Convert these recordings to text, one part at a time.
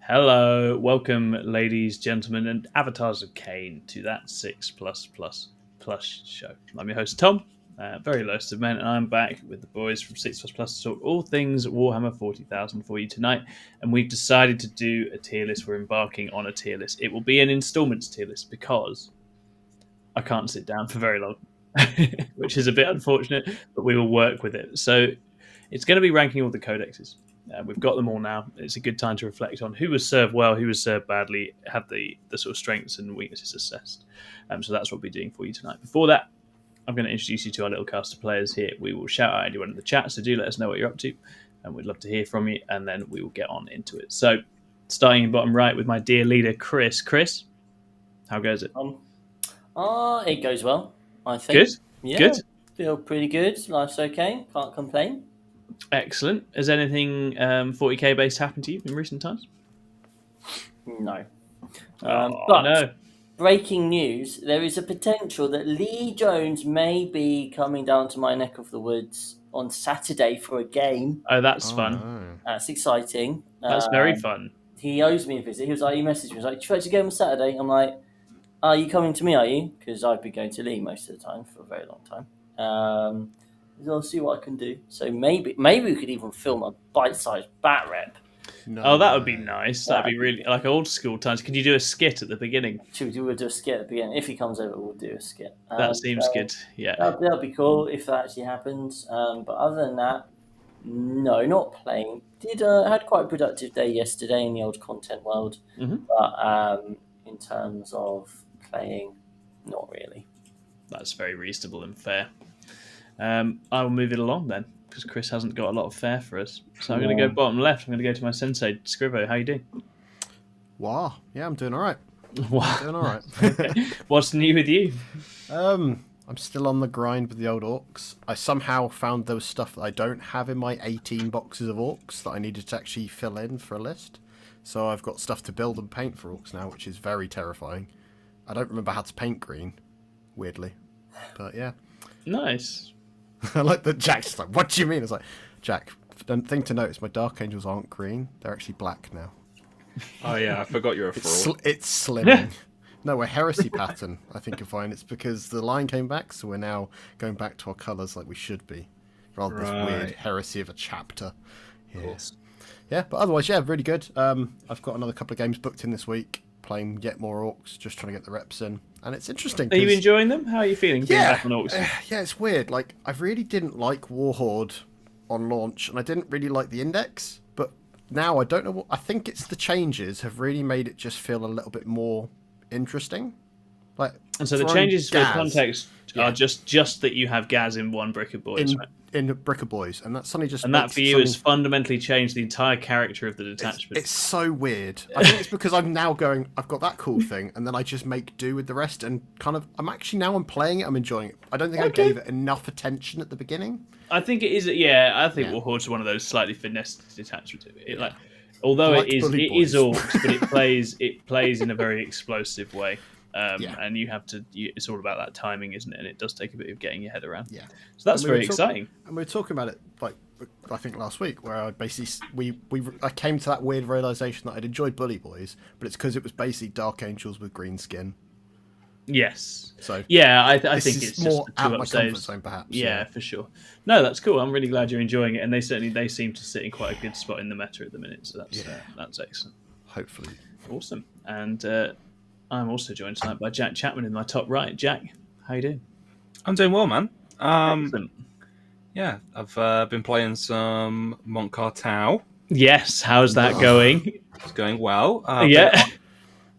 Hello, welcome, ladies, gentlemen, and avatars of Kane to that 6+++ show. I'm your host, Tom, very lowest of men, and I'm back with the boys from 6++ to talk all things Warhammer 40,000 for you tonight. And we've decided to do a tier list. We're embarking on a tier list. It will be an installments tier list because I can't sit down for very long, which is a bit unfortunate, but we will work with it. So it's going to be ranking all the codexes. We've got them all now. It's a good time to reflect on who was served well, who was served badly, had the sort of strengths and weaknesses assessed. So that's what we'll be doing for you tonight. Before that, I'm going to introduce you to our little cast of players here. We will shout out anyone in the chat, so do let us know what you're up to, and we'd love to hear from you, and then we will get on into it. So starting in bottom right with my dear leader, Chris. Chris, how goes it? It goes well, I think. Good? Yeah, Good? feel pretty good. Life's okay. Can't complain. Excellent. Has anything 40k based happened to you in recent times? No. But no. Breaking news, there is a potential that Lee Jones may be coming down to my neck of the woods on Saturday for a game. Oh, that's fun. No. That's exciting. That's very fun. He owes me a visit. He messaged me. He was like, "Do you fancy a game on Saturday?" I'm like, "Are you coming to me, are you?" Because I've been going to Lee most of the time for a very long time. I'll see what I can do. So maybe we could even film a bite-sized bat rep. No. Oh, that would be nice. That'd be really like old school times. Could you do a skit at the beginning? We'll do a skit at the beginning. If he comes over, we'll do a skit. That seems good. Yeah. That'd be cool if that actually happens. But other than that, no, not playing. Had quite a productive day yesterday in the old content world. Mm-hmm. But in terms of playing, not really. That's very reasonable and fair. I will move it along then, because Chris hasn't got a lot of fare for us. So I'm going to go bottom left. I'm going to go to my sensei, Scrivo. How you doing? Wow. Yeah, I'm doing all right. Wow. Doing all right. Okay. What's new with you? I'm still on the grind with the old orcs. I somehow found there was stuff that I don't have in my 18 boxes of orcs that I needed to actually fill in for a list. So I've got stuff to build and paint for orcs now, which is very terrifying. I don't remember how to paint green, weirdly. But yeah. Nice. I like that Jack's just like, what do you mean? It's like, Jack, the thing to notice, my Dark Angels aren't green. They're actually black now. Oh yeah, I forgot you're a fraud. It's slimming. No, a heresy pattern, I think you'll find. It's because the line came back, so we're now going back to our colours like we should be. Rather than this weird heresy of a chapter. Yeah. Of course. Yeah, but otherwise, yeah, really good. I've got another couple of games booked in this week, playing yet more orcs, just trying to get the reps in. And it's interesting. Are you enjoying them? How are you feeling being back on orcs? Yeah, it's weird. Like, I really didn't like Warhorde on launch, and I didn't really like the Index. But now I don't know what. I think it's the changes have really made it just feel a little bit more interesting. Like, and so the changes for context are just that you have Gaz in one Brick of Boys, right? In Brick of Boys, and that suddenly just and that for you has fundamentally changed the entire character of the detachment. It's so weird. I think it's because I'm now going. I've got that cool thing, and then I just make do with the rest, and kind of. I'm playing it. I'm enjoying it. I don't think I gave it enough attention at the beginning. I think it is. Yeah, I think Warhorde's one of those slightly finessed detachments. Although it is orcs, but it plays in a very explosive way. And you have to. It's all about that timing, isn't it? And it does take a bit of getting your head around. Yeah, so that's very exciting. And we were talking about it, like I think last week, where I basically I came to that weird realization that I'd enjoyed Bully Boys, but it's because it was basically Dark Angels with green skin. Yes. So yeah, I think it's more just out of my comfort zone, perhaps. Yeah, for sure. No, that's cool. I'm really glad you're enjoying it, and they seem to sit in quite a good spot in the meta at the minute. So that's excellent. Hopefully, awesome. And I'm also joined tonight by Jack Chapman in my top right. Jack, how you doing? I'm doing well, man. Excellent. Yeah, I've been playing some Monk Cartao. Yes, how's that going? It's going well.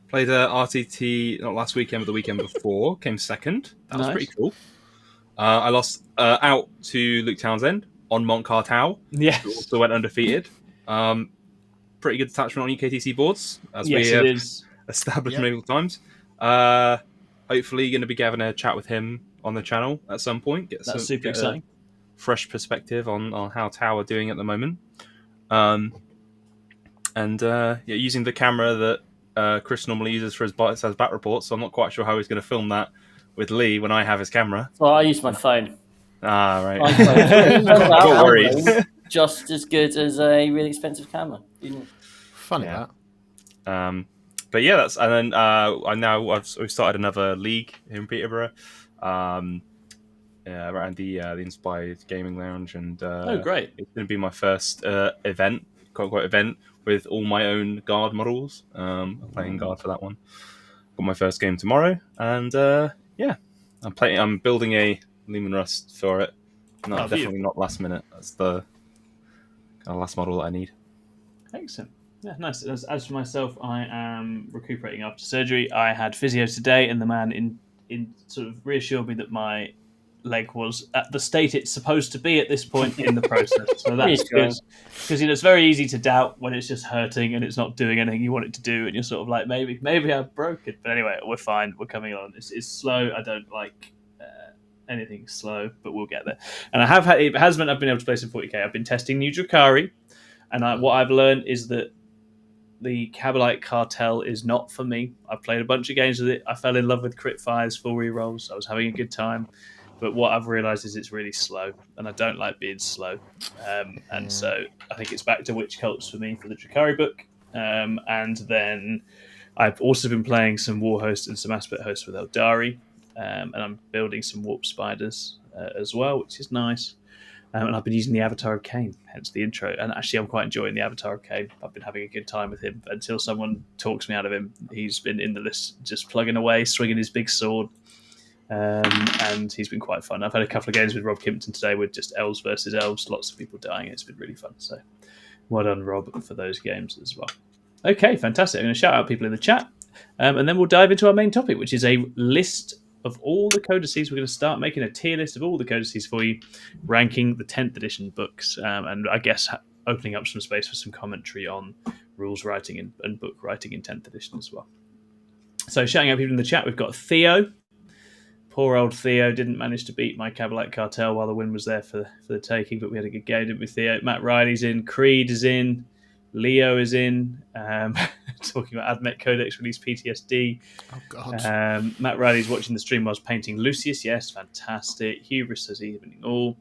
Played RTT not last weekend, but the weekend before. Came second. That was pretty cool. I lost out to Luke Townsend on Monk Cartao. Yes. Who also went undefeated. Pretty good detachment on UKTC boards. As yes, it is. Established many times. Hopefully going to be having a chat with him on the channel at some point. That's super exciting. Fresh perspective on how Tau are doing at the moment. Using the camera that Chris normally uses for his bite-sized bat reports, so I'm not quite sure how he's going to film that with Lee when I have his camera. Well, I use my phone. Ah, right. Don't worry. Just as good as a really expensive camera. Funny that. But yeah, that's and then we've started another league in Peterborough, around the Inspired Gaming Lounge, and Oh, great! it's going to be my first event, quote unquote event, with all my own guard models. I'm playing guard for that one. Got my first game tomorrow, and yeah, I'm building a Lumen Rust for it. No, definitely not last minute. That's the kind of last model that I need. Excellent. Yeah, nice. As for myself, I am recuperating after surgery. I had physio today, and the man in sort of reassured me that my leg was at the state it's supposed to be at this point in the process. So that's good, because it's very easy to doubt when it's just hurting and it's not doing anything you want it to do, and you're sort of like, maybe I've broken. But anyway, we're fine. We're coming on. It's slow. I don't like anything slow, but we'll get there. And I have had, it has meant I've been able to play some 40k. I've been testing new Drakari, and what I've learned is that the Kabalite Cartel is not for me. I've played a bunch of games with it. I fell in love with crit fires, full rerolls. I was having a good time. But what I've realised is it's really slow, and I don't like being slow. And so I think it's back to Witch Cults for me for the Drakari book. And then I've also been playing some War Host and some Aspect Host with Eldari. And I'm building some Warp Spiders as well, which is nice. And I've been using the Avatar of Cain, hence the intro. And actually, I'm quite enjoying the Avatar of Cain. I've been having a good time with him until someone talks me out of him. He's been in the list just plugging away, swinging his big sword. And he's been quite fun. I've had a couple of games with Rob Kimpton today with just elves versus elves, lots of people dying. It's been really fun. So well done, Rob, for those games as well. Okay, fantastic. I'm going to shout out people in the chat. And then we'll dive into our main topic, which is a list of all the codices. We're going to start making a tier list of all the codices for you, ranking the 10th edition books, and I guess opening up some space for some commentary on rules writing and book writing in 10th edition as well. So shouting out people in the chat, we've got Theo. Poor old Theo didn't manage to beat my Kabalite Cartel while the win was there for the taking, but we had a good game, didn't we, Theo? Matt Riley's in, Creed is in, Leo is in, talking about Admech Codex release PTSD. Oh, God. Matt Riley's watching the stream whilst painting Lucius. Yes, fantastic. Hubris says evening all.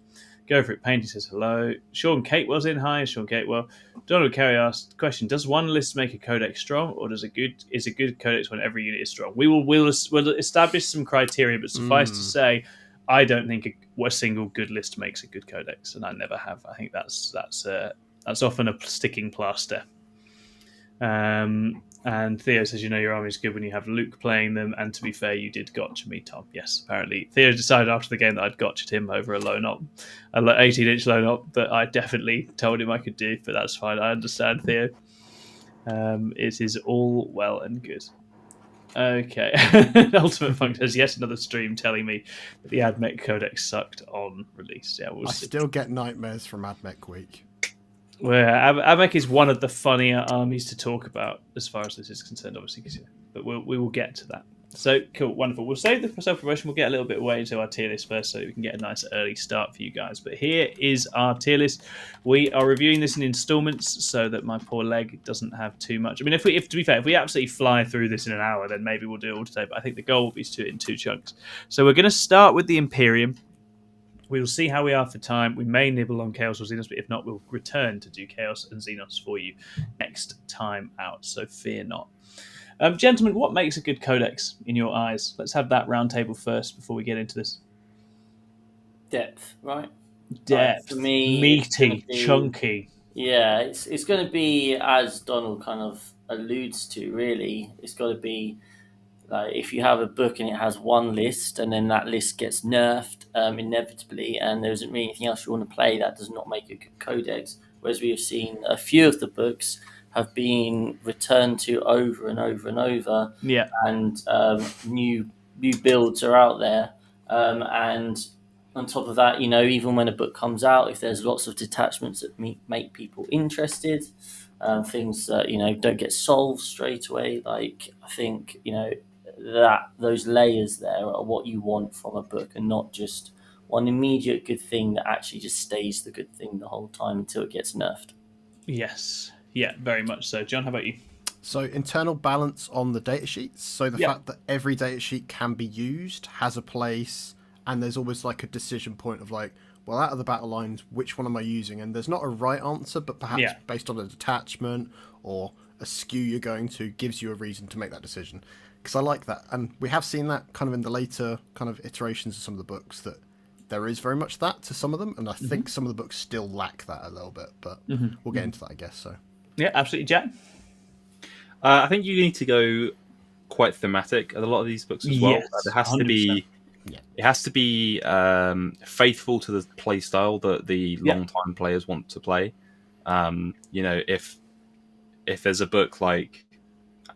Go for it. Painting says hello. Sean Catewell's in. Hi, Sean Catewell. Donald Carey asked, question, does one list make a codex strong, or is a good codex when every unit is strong? We'll establish some criteria, but suffice to say, I don't think a single good list makes a good codex, and I never have. I think that's often a sticking plaster. And Theo says, your army's good when you have Luke playing them, and to be fair, you did gotcha me, Tom. Yes, apparently. Theo decided after the game that I'd gotched him over a low op, an 18-inch low op that I definitely told him I could do, but that's fine. I understand, Theo. It is all well and good. Okay. Ultimate Funk says, yes, another stream telling me that the Admech Codex sucked on release. Yeah, we'll see. Still get nightmares from Admech Week. Where Admech is one of the funnier armies to talk about as far as this is concerned, obviously. But we will get to that. So, cool, wonderful. We'll save the self-promotion. We'll get a little bit away into our tier list first so we can get a nice early start for you guys. But here is our tier list. We are reviewing this in installments so that my poor leg doesn't have too much. I mean, if to be fair, if we absolutely fly through this in an hour, then maybe we'll do it all today. But I think the goal will be to do it in 2 chunks. So we're going to start with the Imperium. We will see how we are for time. We may nibble on Chaos or Xenos, but if not, we'll return to do Chaos and Xenos for you next time out. So fear not. Gentlemen, what makes a good codex in your eyes? Let's have that round table first before we get into this. Depth, right? Depth. For me, meaty, chunky. Yeah, it's going to be, as Donald kind of alludes to, really. It's got to be like if you have a book and it has one list and then that list gets nerfed inevitably and there isn't really anything else you want to play, that does not make a good codex. Whereas we have seen a few of the books have been returned to over and over and over. Yeah. And new builds are out there. And on top of that, even when a book comes out, if there's lots of detachments that make people interested, things that, don't get solved straight away, like I think, that those layers there are what you want from a book and not just one immediate good thing that actually just stays the good thing the whole time until it gets nerfed. Yes. Yeah, very much so. John, how about you? So internal balance on the datasheets. So the fact that every datasheet can be used, has a place, and there's always like a decision point of like, well, out of the battle lines, which one am I using? And there's not a right answer, but perhaps based on a detachment or a skew you're going to gives you a reason to make that decision. Because I like that. And we have seen that kind of in the later kind of iterations of some of the books, that there is very much that to some of them. And I think some of the books still lack that a little bit, but we'll get into that, I guess. So Yeah, absolutely. Jack? I think you need to go quite thematic at a lot of these books as well. Yes, There has to be, it has to be faithful to the play style that the long-time players want to play. If there's a book like,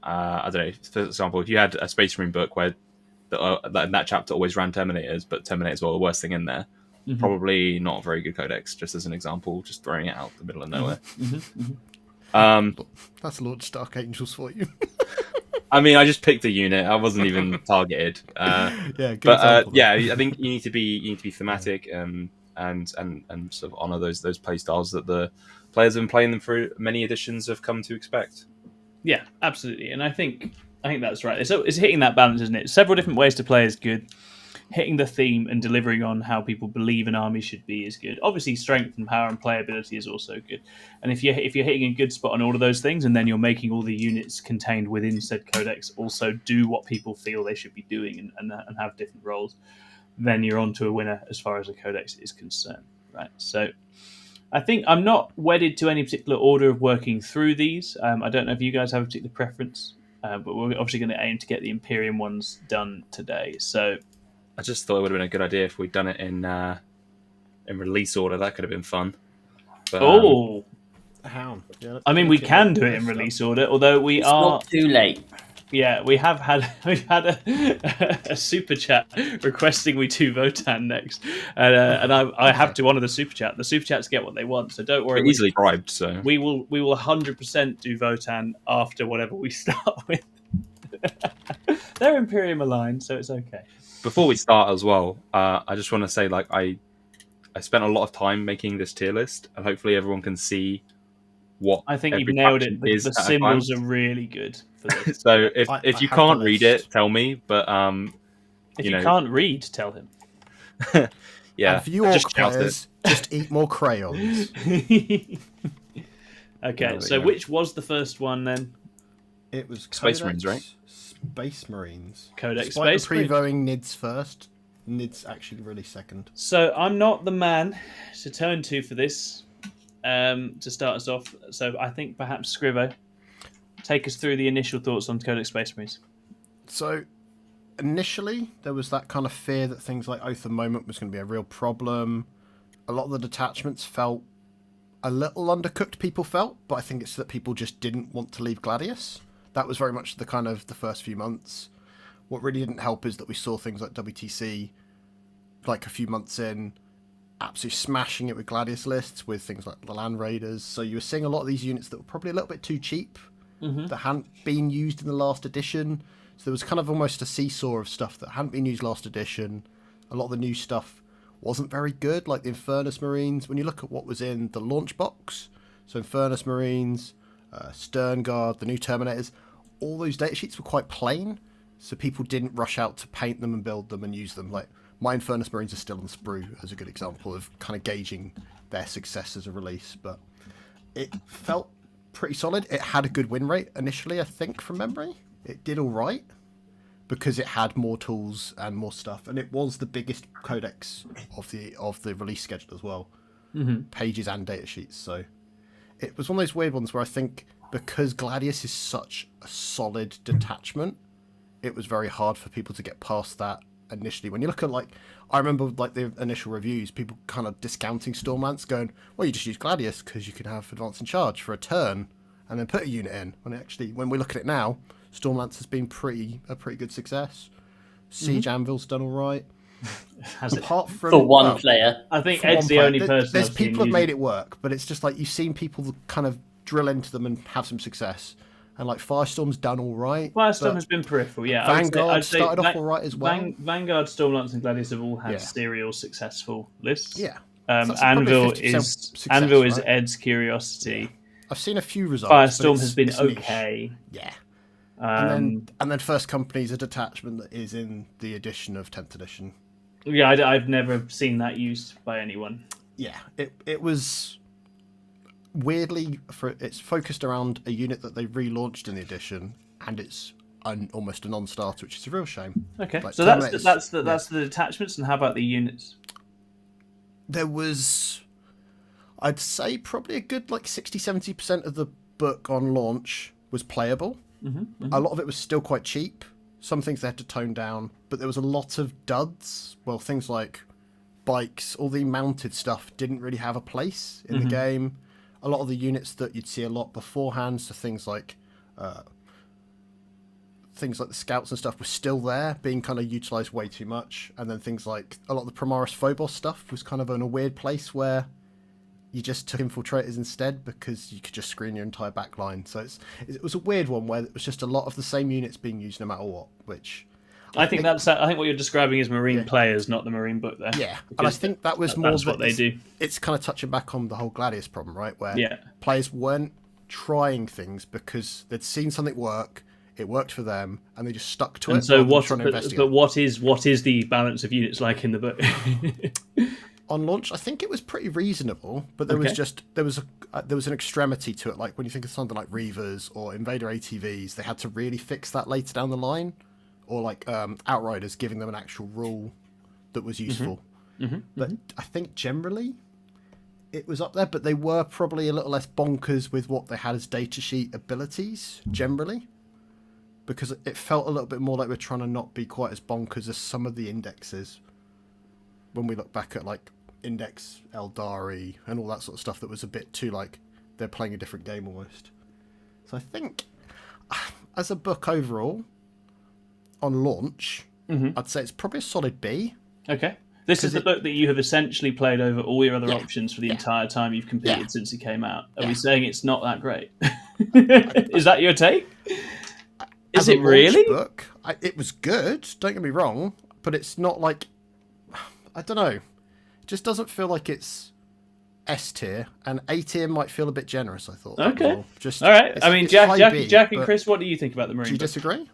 I don't know, for example, if you had a Space Marine book where that chapter always ran Terminators, but Terminators were the worst thing in there, probably not a very good codex, just as an example, just throwing it out the middle of nowhere. that's Launched Dark Angels for you. I mean, I just picked a unit. I wasn't even targeted. Good but example, I think you need to be thematic and sort of honor those play styles that the players have been playing them for many editions have come to expect. Yeah, absolutely. And I think that's right. So it's hitting that balance, isn't it? Several different ways to play is good. Hitting the theme and delivering on how people believe an army should be is good. Obviously, strength and power and playability is also good. And if you're hitting a good spot on all of those things, and then you're making all the units contained within said codex also do what people feel they should be doing and have different roles, then you're on to a winner as far as the codex is concerned, right? So I think I'm not wedded to any particular order of working through these. I don't know if you guys have a particular preference, but we're obviously going to aim to get the Imperium ones done today. So I just thought it would have been a good idea if we'd done it in release order. That could have been fun. But, Hound. Yeah, I mean, we can do it in release order, although it's not too late. Yeah, we've had a super chat requesting we do Votan next, and I have to honour the super chat. The super chats get what they want, so don't worry. We're easily bribed, so we will 100% do Votan after whatever we start with. They're Imperium aligned, so it's okay. Before we start as well, I just want to say, like, I spent a lot of time making this tier list, and hopefully everyone can see what I think you've nailed it. The symbols are really good for this. So if you can't read it, tell me. But if you can't read, tell him. Yeah. And for you orc players, just eat more crayons. Okay, so which was the first one then? It was Space Marines, right? Space Marines. Codex Despite Space the prevoing Nids first, Nids actually really second. So I'm not the man to turn to for this. To start us off, so I think perhaps Scrivo, take us through the initial thoughts on Codex Space Marines. So initially there was that kind of fear that things like Oath of Moment was going to be a real problem. A lot of the detachments felt a little undercooked, people felt, but I think it's that people just didn't want to leave Gladius. That was very much the kind of the first few months. What really didn't help is that we saw things like WTC like a few months in absolutely smashing it with Gladius lists, with things like the Land Raiders. So you were seeing a lot of these units that were probably a little bit too cheap, that hadn't been used in the last edition. So there was kind of almost a seesaw of stuff that hadn't been used last edition. A lot of the new stuff wasn't very good, like the Infernus Marines. When you look at what was in the launch box, so Infernus Marines, Stern Guard, the new Terminators, all those data sheets were quite plain, so people didn't rush out to paint them and build them and use them. Like, my Infernus Marines are still on sprue as a good example of kind of gauging their success as a release, but it felt pretty solid. It had a good win rate initially, I think, from memory. It did all right because it had more tools and more stuff, and it was the biggest codex of the release schedule as well, pages and data sheets. So it was one of those weird ones where I think because Gladius is such a solid detachment, it was very hard for people to get past that. Initially, when you look at, like, I remember like the initial reviews, people kind of discounting Stormlance, going, well, you just use Gladius because you can have advance and charge for a turn and then put a unit in. When we look at it now, Stormlance has been a pretty good success. Siege Anvil's done all right. Apart from for one player, I think Ed's the only person. There's people have made it work, but it's just like you've seen people kind of drill into them and have some success. And like Firestorm's done all right. Firestorm has been peripheral, yeah. Vanguard started off all right as well. Vanguard, Stormlance, and Gladius have all had serial successful lists. Yeah. Anvil is Ed's curiosity. I've seen a few results. Firestorm has been okay. Yeah. And then First Company's a detachment that is in the edition of 10th edition. Yeah, I've never seen that used by anyone. Yeah, it was weirdly it's focused around a unit that they relaunched in the edition, and it's almost a non-starter, which is a real shame. Okay, Like, so that's the detachments, and how about the units? There was, I'd say, probably a good 60-70% of the book on launch was playable. A lot of it was still quite cheap. Some things they had to tone down, but there was a lot of duds. Well, things like bikes, all the mounted stuff didn't really have a place in the game. A lot of the units that you'd see a lot beforehand, so things like the scouts and stuff, were still there, being kind of utilised way too much. And then things like a lot of the Primaris Phobos stuff was kind of in a weird place where you just took infiltrators instead because you could just screen your entire back line. So it was a weird one where it was just a lot of the same units being used no matter what, which... I think what you're describing is Marine players, not the Marine book there. Yeah, and I think that was more... That's what they do. It's kind of touching back on the whole Gladius problem, right? Where players weren't trying things because they'd seen something work, it worked for them, and they just stuck to it. So what is the balance of units like in the book? On launch, I think it was pretty reasonable, but there was an extremity to it. Like when you think of something like Reavers or Invader ATVs, they had to really fix that later down the line, or like Outriders, giving them an actual rule that was useful. But I think generally it was up there, but they were probably a little less bonkers with what they had as datasheet abilities generally, because it felt a little bit more like we're trying to not be quite as bonkers as some of the indexes. When we look back at like Index Eldari and all that sort of stuff, that was a bit too like they're playing a different game almost. So I think as a book overall on launch, I'd say it's probably a solid B. Okay. This is the book that you have essentially played over all your other options for the entire time you've competed since it came out. Are we saying it's not that great? Is that your take? Is it really? Book, it was good, don't get me wrong, but it's not like, I don't know, it just doesn't feel like it's S tier, and A tier might feel a bit generous, I thought. Okay. All right. I mean, Jack and Chris, what do you think about the Marine Do you book? disagree?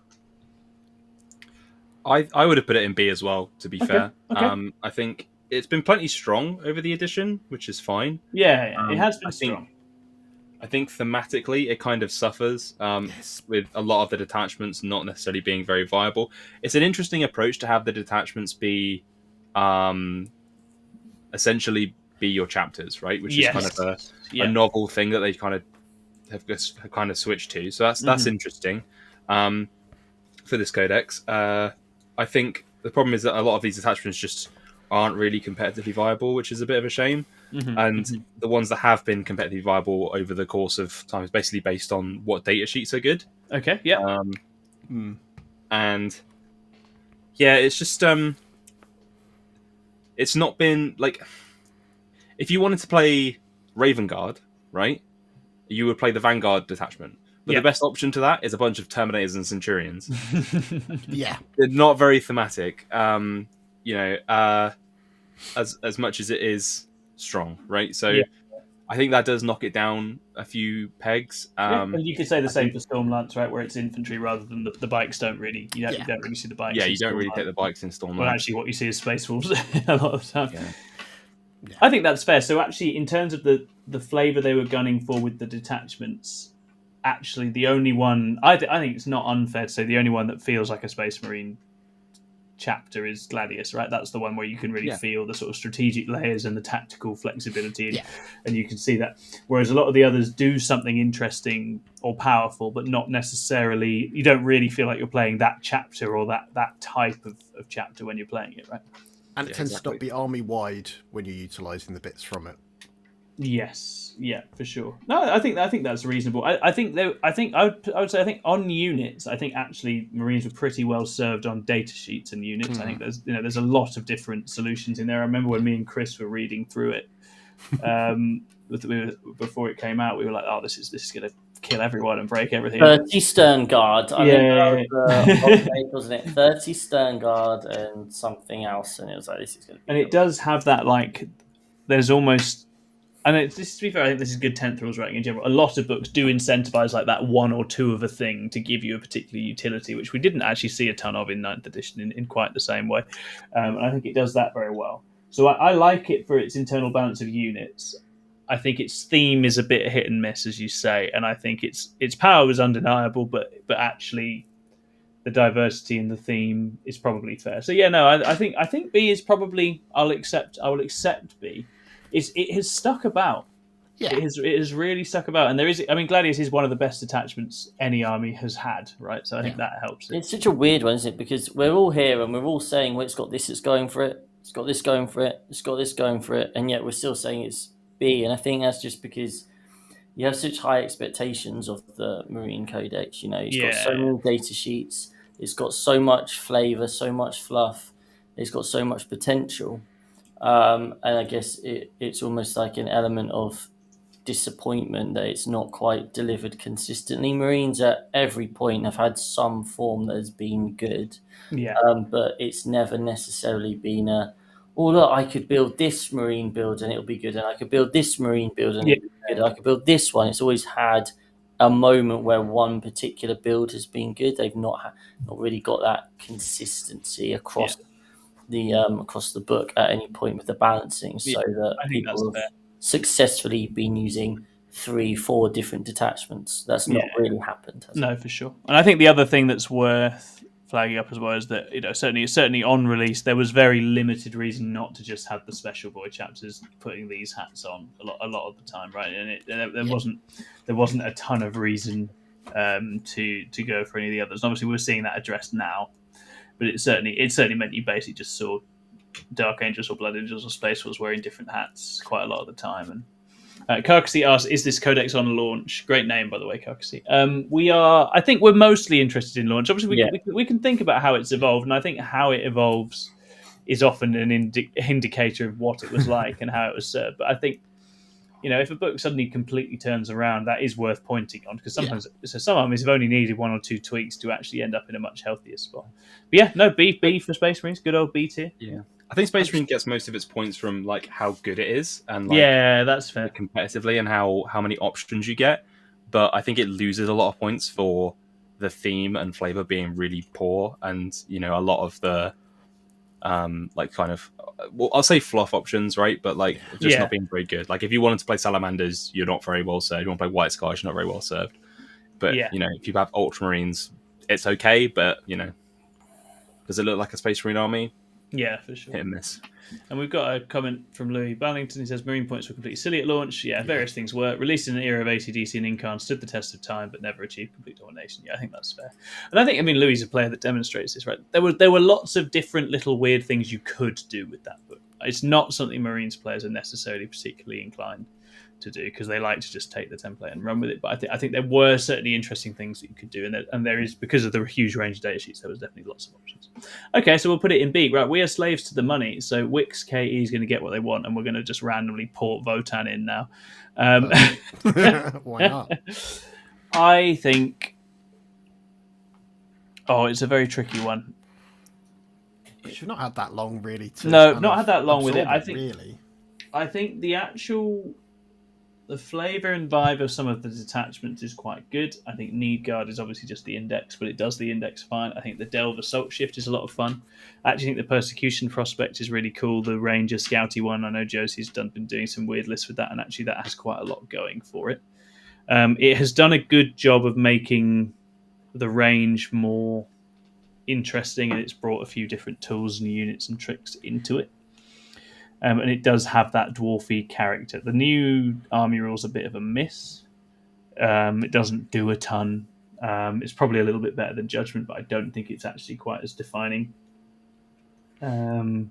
I would have put it in B as well, to be fair. Okay. I think it's been plenty strong over the edition, which is fine. Yeah, it has been strong. I think thematically it kind of suffers with a lot of the detachments not necessarily being very viable. It's an interesting approach to have the detachments be essentially be your chapters, right? Which is kind of a novel thing that they kind of have kind of switched to. So that's interesting for this codex. I think the problem is that a lot of these attachments just aren't really competitively viable, which is a bit of a shame. The ones that have been competitively viable over the course of time is basically based on what data sheets are good. Okay, yeah. And yeah, it's just it's not been like, if you wanted to play Raven Guard, right, you would play the Vanguard detachment. But the best option to that is a bunch of Terminators and Centurions. Yeah. They're not very thematic, as much as it is strong, right? So I think that does knock it down a few pegs. And you could say the same for Stormlance, right, where it's infantry rather than the bikes don't really... You don't really see the bikes. Yeah, you don't really take the bikes in Stormlance. Well, actually, what you see is Space Wolves a lot of the time. Yeah. I think that's fair. So actually, in terms of the flavour they were gunning for with the detachments... Actually, the only one I think it's not unfair to say the only one that feels like a Space Marine chapter is Gladius, right? That's the one where you can really feel the sort of strategic layers and the tactical flexibility, and you can see that. Whereas a lot of the others do something interesting or powerful, but not necessarily. You don't really feel like you're playing that chapter or that type of chapter when you're playing it, right? And it tends to not be army wide when you're utilising the bits from it. Yes, yeah, for sure. No, I think that's reasonable. I think on units, I think actually Marines were pretty well served on data sheets and units. I think there's a lot of different solutions in there. I remember when me and Chris were reading through it before it came out, we were like, "Oh, this is going to kill everyone and break everything." 30 Stern Guard. I think that was, wasn't it? 30 Stern Guard and something else, and it was like, this is going to be. And it does have that, like, there's almost and to be fair, I think this is good 10th rules writing in general. A lot of books do incentivize like that one or two of a thing to give you a particular utility, which we didn't actually see a ton of in 9th edition in quite the same way. And I think it does that very well. So I like it for its internal balance of units. I think its theme is a bit hit and miss, as you say, and I think its power was undeniable, but actually the diversity in the theme is probably fair. So yeah, no, I think B is probably I will accept B. It has stuck about. Yeah. It has really stuck about, and there is. I mean, Gladius is one of the best attachments any army has had, right? So I think that helps. It's such a weird one, isn't it? Because we're all here and we're all saying, well, it's got this, it's going for it. It's got this going for it. It's got this going for it, and yet we're still saying it's B. And I think that's just because you have such high expectations of the Marine Codex. You know, it's got so many data sheets. It's got so much flavor, so much fluff. It's got so much potential. And I guess it's almost like an element of disappointment that it's not quite delivered consistently. Marines at every point have had some form that has been good. But it's never necessarily been look, I could build this Marine build and it'll be good, and I could build this Marine build and it'll be good, and I could build this one. It's always had a moment where one particular build has been good. They've not really got that consistency across the book at any point with the balancing, so that people have successfully been using 3-4 different detachments. That's not really happened. No, for sure. And I think the other thing that's worth flagging up as well is that certainly on release there was very limited reason not to just have the special boy chapters putting these hats on a lot of the time, right? And there wasn't a ton of reason to go for any of the others. And obviously we're seeing that addressed now, but it certainly meant you basically just saw Dark Angels or Blood Angels or Space Force wearing different hats quite a lot of the time. And Carcassy asks, is this codex on launch? Great name, by the way, Carcassy. I think we're mostly interested in launch. Obviously, we can think about how it's evolved, and I think how it evolves is often an indicator of what it was like and how it was served. But I think, if a book suddenly completely turns around, that is worth pointing on, because sometimes some armies have only needed 1 or 2 tweaks to actually end up in a much healthier spot. But B for Space Marines, good old B tier. Yeah. I think Space Marine gets most of its points from like how good it is and that's fair competitively, and how many options you get. But I think it loses a lot of points for the theme and flavor being really poor, and a lot of the I'll say fluff options, right? But not being very good. Like if you wanted to play Salamanders, you're not very well served. You want to play White Skies, you're not very well served. But if you have Ultramarines, it's okay. But does it look like a Space Marine army? Yeah, for sure. Hit and miss. And we've got a comment from Louis Ballington. He says, Marine points were completely silly at launch. Yeah, various things were. Released in an era of ACDC and Incarn, stood the test of time, but never achieved complete domination. Yeah, I think that's fair. And I think, Louis is a player that demonstrates this, right? There were lots of different little weird things you could do with that book. It's not something Marines players are necessarily particularly inclined to do, because they like to just take the template and run with it. But I think there were certainly interesting things that you could do, and there is, because of the huge range of data sheets, there was definitely lots of options. Okay, so we'll put it in B. Right, we are slaves to the money, so Wix KE is going to get what they want, and we're going to just randomly port Votan in now. Why not? I think... Oh, it's a very tricky one. You've not had that long, really. Not had that long with it. I think the flavour and vibe of some of the detachments is quite good. I think Need Guard is obviously just the index, but it does the index fine. I think the Delve Assault Shift is a lot of fun. I actually think the Persecution Prospect is really cool. The Ranger Scouty one, I know Josie's been doing some weird lists with that, and actually that has quite a lot going for it. It has done a good job of making the range more interesting, and it's brought a few different tools and units and tricks into it. And it does have that dwarfy character. The new army rule's a bit of a miss. It doesn't do a ton. It's probably a little bit better than Judgment, but I don't think it's actually quite as defining. And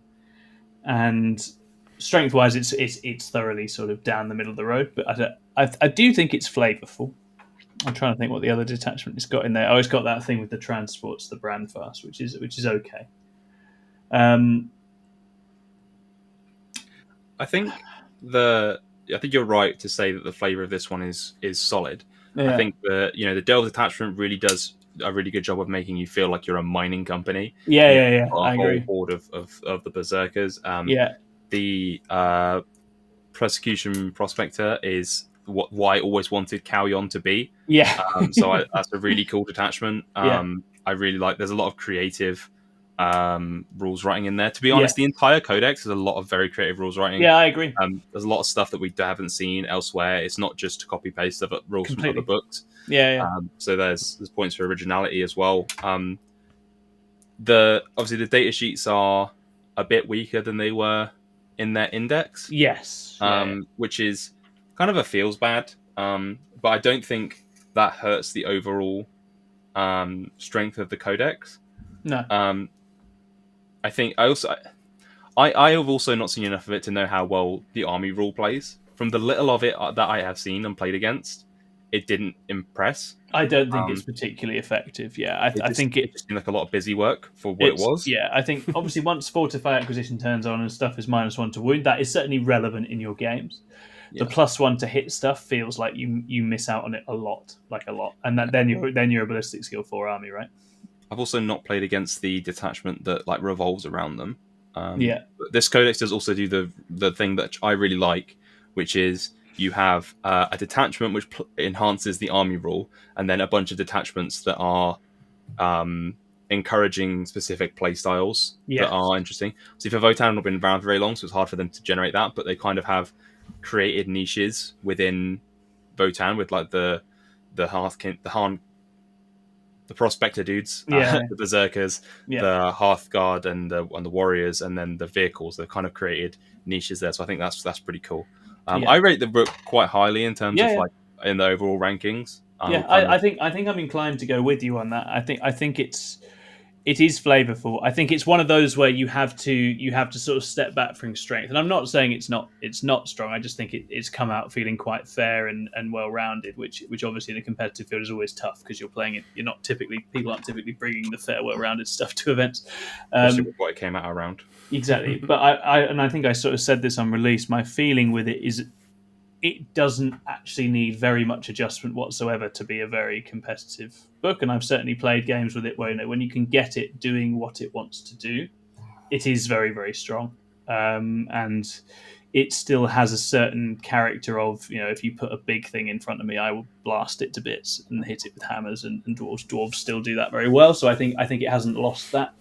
strength-wise, it's thoroughly sort of down the middle of the road. But I do think it's flavourful. I'm trying to think what the other detachment it's got in there. Oh, it's got that thing with the transports, the Brandfast, which is okay. I think you're right to say that the flavour of this one is solid. Yeah. I think the Delve detachment really does a really good job of making you feel like you're a mining company. Yeah. I agree. Board of the Berserkers. The Persecution Prospector is what I always wanted Calyon to be. Yeah. That's a really cool detachment. I really like. There's a lot of creative rules writing in there. To be honest, the entire codex has a lot of very creative rules writing. Yeah, I agree. There's a lot of stuff that we haven't seen elsewhere. It's not just to copy paste of rules from other books. So there's points for originality as well. Obviously the data sheets are a bit weaker than they were in their index. Yes. Which is kind of a feels bad. But I don't think that hurts the overall strength of the codex. No. I think I have also not seen enough of it to know how well the army rule plays. From the little of it that I have seen and played against, it didn't impress. I don't think it's particularly effective. Yeah, I think it just seemed like a lot of busy work for what it was. Yeah, I think obviously once Fortify Acquisition turns on and stuff is -1 to wound, that is certainly relevant in your games. The +1 to hit stuff feels like you miss out on it a lot, and then you're a ballistic skill 4 army, right? I've also not played against the detachment that like revolves around them. This codex does also do the thing that I really like, which is you have a detachment which enhances the army rule, and then a bunch of detachments that are encouraging specific play styles that are interesting. So for Votan, have not been around for very long, so it's hard for them to generate that, but they kind of have created niches within Votan with like the Prospector dudes, the Berserkers, the Hearthguard, and the Warriors, and then the vehicles. They've kind of created niches there, so I think that's pretty cool. I rate the book quite highly in terms of like in the overall rankings. I think I'm inclined to go with you on that. I think it is flavorful. I think it's one of those where you have to sort of step back from strength. And I'm not saying it's not strong. I just think it's come out feeling quite fair and well rounded, which obviously in a competitive field is always tough because you're playing it. People aren't typically bringing the fair, well rounded stuff to events. What it came out around exactly. But I think I sort of said this on release. My feeling with it is it doesn't actually need very much adjustment whatsoever to be a very competitive book, and I've certainly played games with it where when you can get it doing what it wants to do, it is very, very strong, and it still has a certain character of, if you put a big thing in front of me, I will blast it to bits and hit it with hammers, and dwarves still do that very well. So I think it hasn't lost that.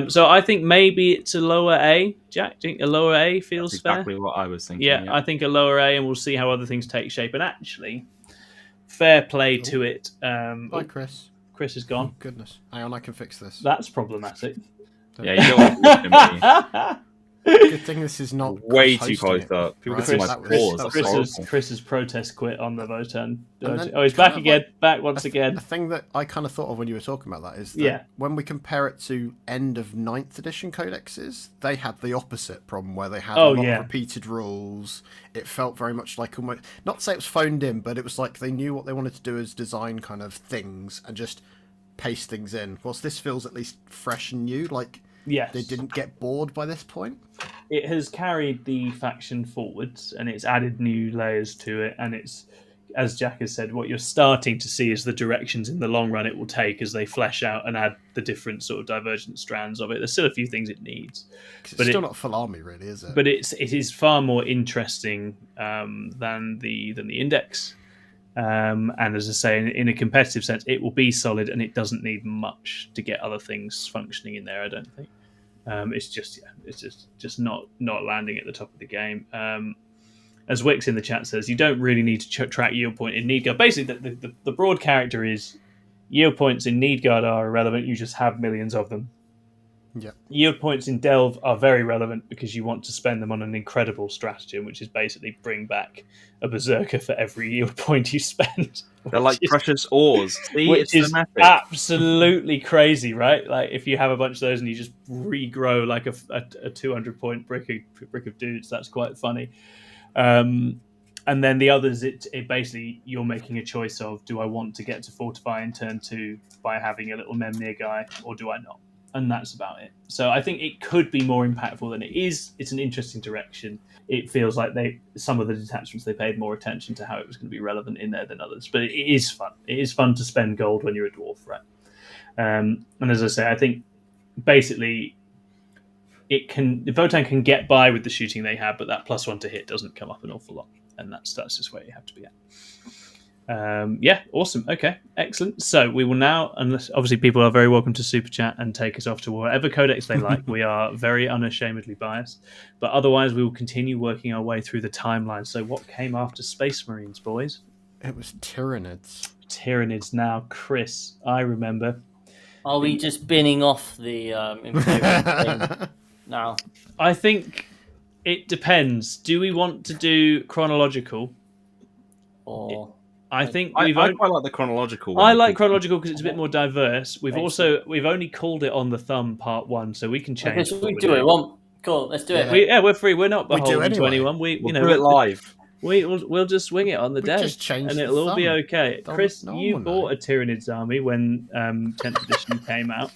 So I think maybe it's a lower A. Jack, do you think a lower A feels That's fair? Exactly what I was thinking. Yeah, I think a lower A, and we'll see how other things take shape. And actually, fair play to it. Bye, Chris. Chris is gone. Oh, goodness. Hang on, I can fix this. That's problematic. Yeah, you don't want to Good thing this is not way too close up. People can see my paws. Chris's protest quit on the Votan. He's back again. Back once again. The thing that I kind of thought of when you were talking about that is that when we compare it to end of 9th edition codexes, they had the opposite problem where they had a lot of repeated rules. It felt very much like almost, not to say it was phoned in, but it was like they knew what they wanted to do as design kind of things and just paste things in. Whilst this feels at least fresh and new, like they didn't get bored by this point. It has carried the faction forwards and it's added new layers to it, and it's, as Jack has said, what you're starting to see is the directions in the long run it will take as they flesh out and add the different sort of divergent strands of it. There's still a few things it needs, but it's still not full army, really, is it? But it is far more interesting than the index. And as I say, in a competitive sense, it will be solid, and it doesn't need much to get other things functioning in there, I don't think. It's just not landing at the top of the game. As Wix in the chat says, you don't really need to track yield point in Needguard. Basically, the broad character is yield points in Needguard are irrelevant. You just have millions of them. Yeah. Yield points in Delve are very relevant because you want to spend them on an incredible stratagem, which is basically bring back a berserker for every yield point you spend. They're like precious ores. See, which is absolutely crazy, right? Like if you have a bunch of those and you just regrow like a 200-point brick of dudes, that's quite funny. And then the others, it basically you're making a choice of, do I want to get to fortify in turn 2 by having a little Memnir guy, or do I not? And that's about it. So I think it could be more impactful than it is. It's an interesting direction. It feels like some of the detachments, they paid more attention to how it was going to be relevant in there than others. But it is fun. It is fun to spend gold when you're a dwarf, right? And as I say, I think basically Votann can get by with the shooting they have, but that +1 to hit doesn't come up an awful lot, and that's just where you have to be at. Yeah, awesome. Okay, excellent. So we will now, unless obviously people are very welcome to super chat and take us off to whatever codex they like. We are very unashamedly biased, but otherwise we will continue working our way through the timeline. So what came after Space Marines, boys? It was Tyranids. Tyranids. Now, Chris, I remember. Are we just binning off the Imperial thing now? I think it depends. Do we want to do chronological? Or I think I quite like the chronological one. I like chronological because it's a bit more diverse. We've only called it on the thumb part 1, so we can change. Okay, so we do it. Cool, let's do it. We're free. We're not beholden to anyone. We'll do it live. We'll just swing it on the day, just change and the it'll all be thumb. okay. Chris, you bought a Tyranids army when 10th edition came out,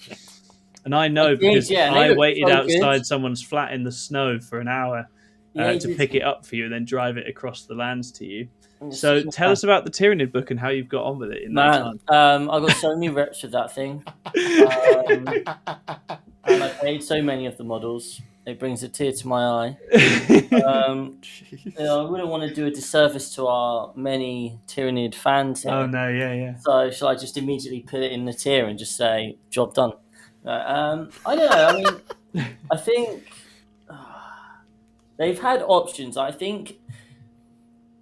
and I know because I waited outside someone's flat in the snow for an hour to pick it up for you, and then drive it across the lands to you. So tell us about the Tyranid book and how you've got on with it in that time. I got so many reps of that thing, and I played so many of the models. It brings a tear to my eye. I wouldn't want to do a disservice to our many Tyranid fans here. Oh no, yeah. So shall I just immediately put it in the tier and just say job done? I don't know. I mean, I think they've had options. I think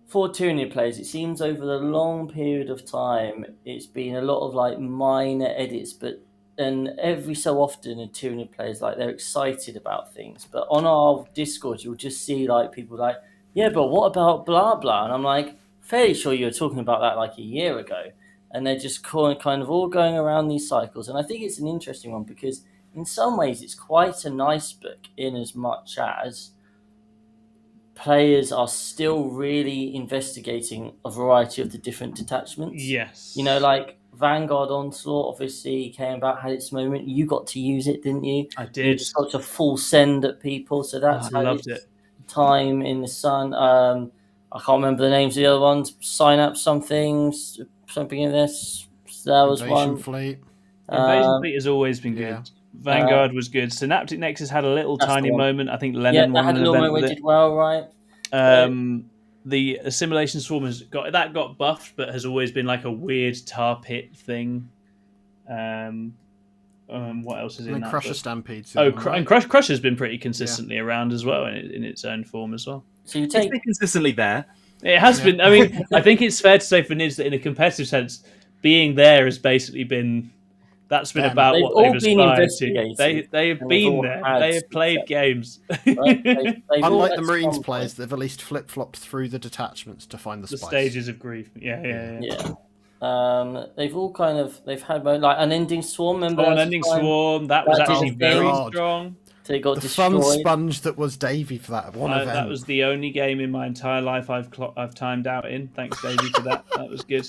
for Tyranid players, it seems over the long period of time, it's been a lot of like minor edits, and every so often a Tyranid players like they're excited about things. But on our Discord, you'll just see like people like, yeah, but what about blah blah? And I'm like, fairly sure you were talking about that like a year ago. And they're just kind of all going around these cycles. And I think it's an interesting one because in some ways it's quite a nice book in as much as players are still really investigating a variety of the different detachments. Yes. You know, like Vanguard Onslaught obviously came about, had its moment. You got to use it, didn't you? I did. You just got to full send at people. So that's I loved it. Time in the sun. I can't remember the names of the other ones. Synapse something in this. That was Invasion one. Fleet. Invasion Fleet has always been good. Yeah. Vanguard was good. Synaptic Nexus had a little tiny moment. I think Lennon won had a an little event moment with where it it. did well, right? The Assimilation Swarm has got buffed, but has always been like a weird tar pit thing. What else is in And that? Crusher book? Stampede's And Crusher's been pretty consistently around as well in its own form as well. So you It's take been consistently there. It has been. I mean, I think it's fair to say for Nids that in a competitive sense, being there has basically been. That's been about they've what all they've been aspired to. investigated, They have and been all there. had They have played success. games. Right? They've all Unlike had the Marines some players, point. they've at least flip-flopped through the detachments to find the The spice. stages of grief. Yeah. They've all they've had like Unending Swarm. Remember Unending Swarm. That was That did actually a very thing. strong. They got The destroyed. fun sponge that was Davey for that one event. That was the only game in my entire life I've timed out in. Thanks, Davey, for that. That was good.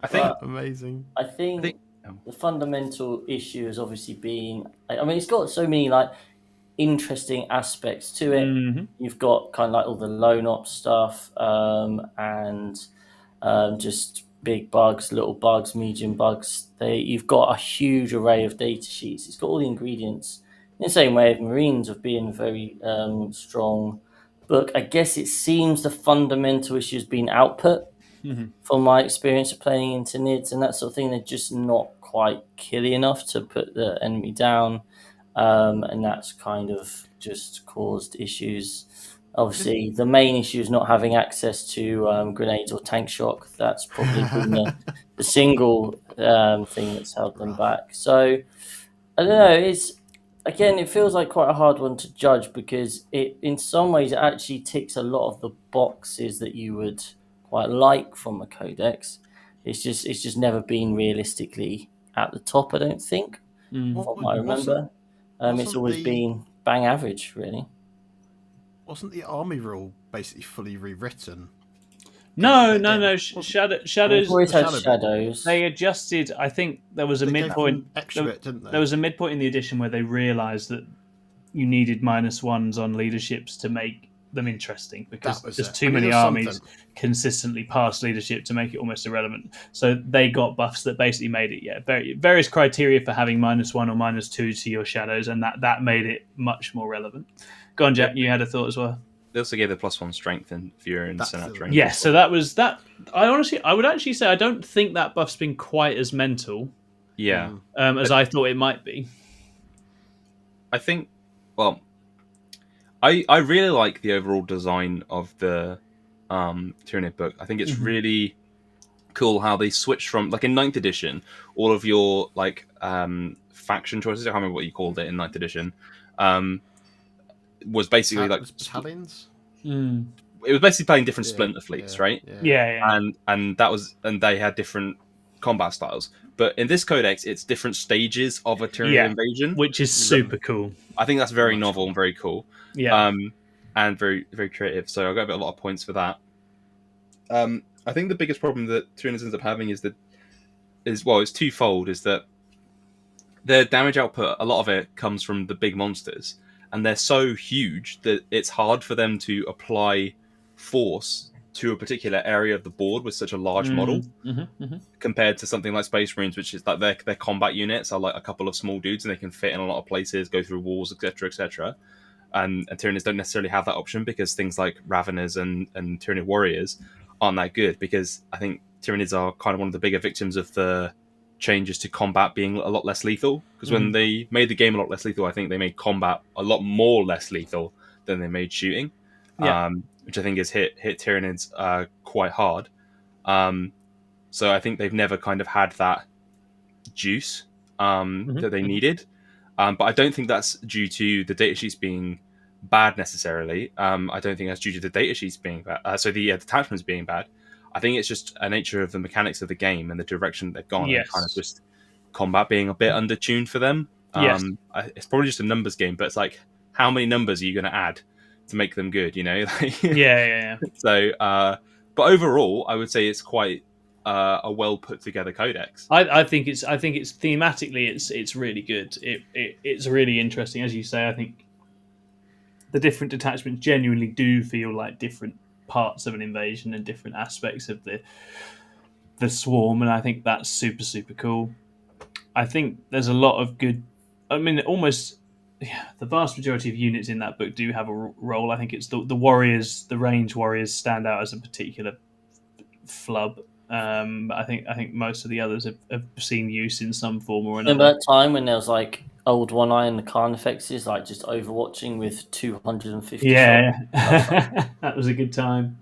I think Amazing. I think the fundamental issue has obviously been. I mean, it's got so many like interesting aspects to it. Mm-hmm. You've got kind of like all the lone ops stuff, and just big bugs, little bugs, medium bugs. You've got a huge array of data sheets. It's got all the ingredients in the same way of Marines of being a very strong book. I guess it seems the fundamental issue has been output. Mm-hmm. From my experience of playing into NIDS and that sort of thing, they're just not quite killy enough to put the enemy down, and that's kind of just caused issues. Obviously, the main issue is not having access to grenades or tank shock. That's probably been the single thing that's held them back. So, I don't know. It feels like quite a hard one to judge because in some ways, it actually ticks a lot of the boxes that you would quite like from a codex. It's just never been realistically at the top, I don't think. From what I remember. It's always been bang average, really. Wasn't the army rule basically fully rewritten? No. Shadows. Always had shadows. They adjusted. I think there was a midpoint. Extra bit, didn't they? There was a midpoint in the edition where they realised that you needed -1s on leaderships to make them interesting because That was there's it. too I mean, many there's armies something. consistently past leadership to make it almost irrelevant. So they got buffs that basically made it various criteria for having -1 or -2 to your shadows, and that made it much more relevant. Go on, Jack. You had a thought as well. They also gave the +1 strength and Fury and That's Senate the- Ring. Yeah, so that was that. I would actually say I don't think that buff's been quite as mental Yeah. as I thought it might be. I think, well, I really like the overall design of the Tyranid book. I think it's really cool how they switched from, like in 9th edition, all of your like faction choices, I can't remember what you called it in 9th edition, was basically like battalions. it was basically playing different splinter fleets, right? Yeah. And they had different combat styles. But in this codex, it's different stages of a Tyranid invasion, which is super cool. I think that's very novel and very cool. Yeah. And very, very creative. So I got a lot of points for that. I think the biggest problem that Tyranids ends up having is it's twofold. Is that their damage output, a lot of it comes from the big monsters, and they're so huge that it's hard for them to apply force to a particular area of the board with such a large model, compared to something like Space Marines, which is like their combat units are like a couple of small dudes and they can fit in a lot of places, go through walls, etc., etc. And Tyranids don't necessarily have that option because things like Raveners and Tyranid Warriors aren't that good, because I think Tyranids are kind of one of the bigger victims of the changes to combat being a lot less lethal. Because when they made the game a lot less lethal, I think they made combat a lot more less lethal than they made shooting, which I think has hit Tyranids quite hard. So I think they've never kind of had that juice that they needed. But I don't think that's due to the datasheets being bad necessarily. I don't think that's due to the datasheets being bad. So the detachments being bad. I think it's just a nature of the mechanics of the game and the direction they've gone, and kind of just combat being a bit undertuned for them. It's probably just a numbers game, but it's like, how many numbers are you going to add to make them good? You know? So, but overall, I would say it's quite a well put together codex. I think it's thematically it's really good. It's really interesting, as you say. I think the different detachments genuinely do feel like different parts of an invasion and different aspects of the swarm, and I think that's super, super cool. I think there's a lot of good. I mean, almost the vast majority of units in that book do have a role. I think it's the warriors, the range warriors, stand out as a particular flub. I think most of the others have seen use in some form or another. Remember that time when there was like old One Eye and the Carnifexes, like just overwatching with 250 shots? That was a good time.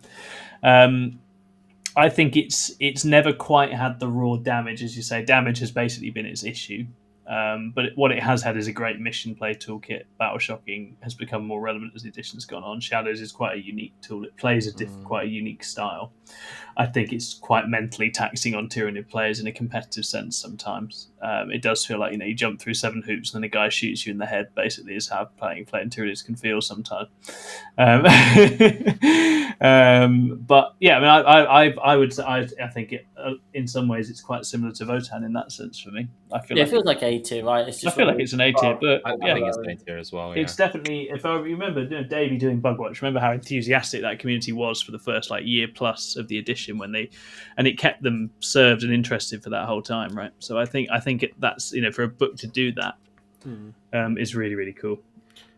I think it's never quite had the raw damage, as you say. Damage has basically been its issue. But what it has had is a great mission play toolkit. Battle Shocking has become more relevant as the edition's gone on. Shadows is quite a unique tool. It plays quite a unique style. I think it's quite mentally taxing on Tyranid players in a competitive sense sometimes. It does feel like, you jump through 7 hoops and then a guy shoots you in the head, basically, is how playing Tyranids can feel sometimes. But yeah, I would say I think it, in some ways it's quite similar to Votan in that sense for me. It feels like A tier, right? I feel like it's an A tier, but I think it's an A tier as well. Yeah. It's definitely, if I remember, Davey doing Bugwatch, remember how enthusiastic that community was for the first year plus of the edition and it kept them served and interested for that whole time, right? So I think that's for a book to do that is really, really cool.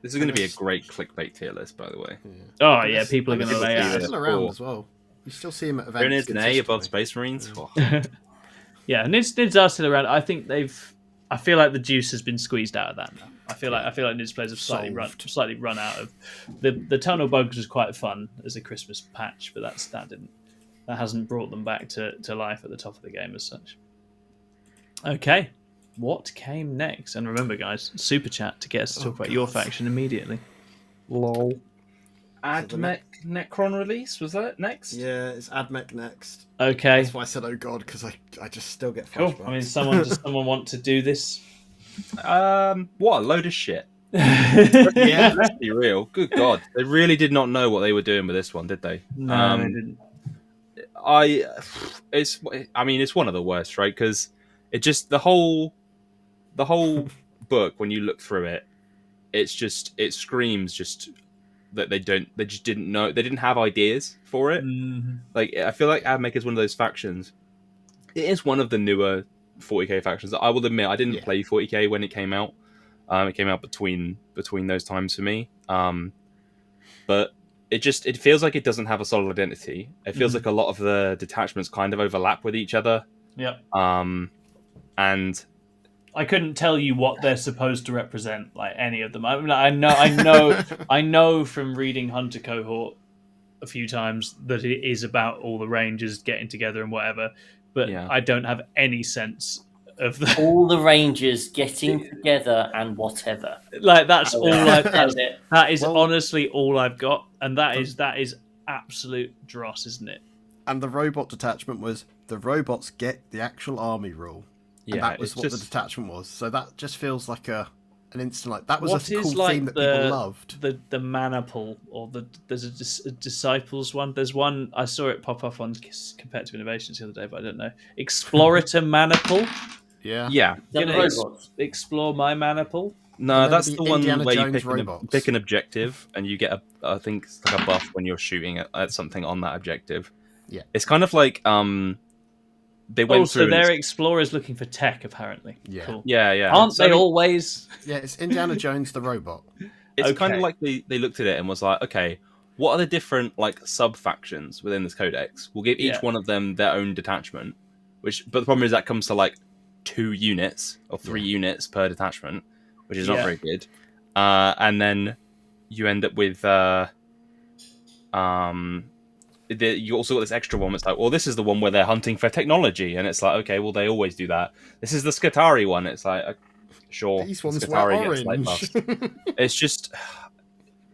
This is going to be a great clickbait tier list, by the way. Oh yeah, people are going to lay out. Still around as well. You still see him at events. Tyranids an A above Space Marines. Yeah, Nids are still around. I think I feel like the juice has been squeezed out of that now. I feel like Nids players have slightly run out of the tunnel bugs was quite fun as a Christmas patch, but that hasn't brought them back to life at the top of the game as such. Okay, what came next? And remember, guys, super chat to get us to talk about your faction immediately. Lol. Admech Necron release, was that next? Yeah, it's Admech next. Okay. That's why I said, oh god, because I just still get flashbacks. Cool. I mean, does someone want to do this? What a load of shit. Yeah, let's be real. Good God, they really did not know what they were doing with this one, did they? No, they didn't. It's one of the worst, right? Because it just the whole book, when you look through it, it screams just that they just didn't know, they didn't have ideas for it. Like, I feel like Admech is one of those factions. It is one of the newer 40k factions. I will admit I didn't play 40k when it came out. It came out between those times for me. But it feels like it doesn't have a solid identity. It feels like a lot of the detachments kind of overlap with each other. Yep. And I couldn't tell you what they're supposed to represent, like any of them. I mean, I know from reading Hunter Cohort a few times that it is about all the Rangers getting together and whatever, but I don't have any sense of all the Rangers getting together and whatever. Like that's all that is honestly all I've got, and that is absolute dross, isn't it? And the robot detachment was the robots get the actual army rule. And that was what the detachment was. So that just feels like an instant, like that was a cool theme that people loved. The Maniple, or there's a Disciples one. There's one I saw it pop up on Competitive Innovations the other day, but I don't know. Explorator Maniple. Yeah. Explore my Maniple. No, that's the one where you pick an objective and you get I think it's like a buff when you're shooting at something on that objective. Yeah, it's kind of like they went through. So they're explorers looking for tech, apparently. Yeah, cool. Yeah. Aren't they always? Yeah, it's Indiana Jones the robot. It's kind of like they looked at it and was like, okay, what are the different like sub factions within this codex? We'll give each one of them their own detachment. But the problem is that comes to like 2 units or 3 units per detachment, which is not very good. And then you end up with you also got this extra one that's like, well, this is the one where they're hunting for technology, and it's like, okay, well, they always do that. This is the Skitarii one. It's like, sure, these ones were orange. It's just,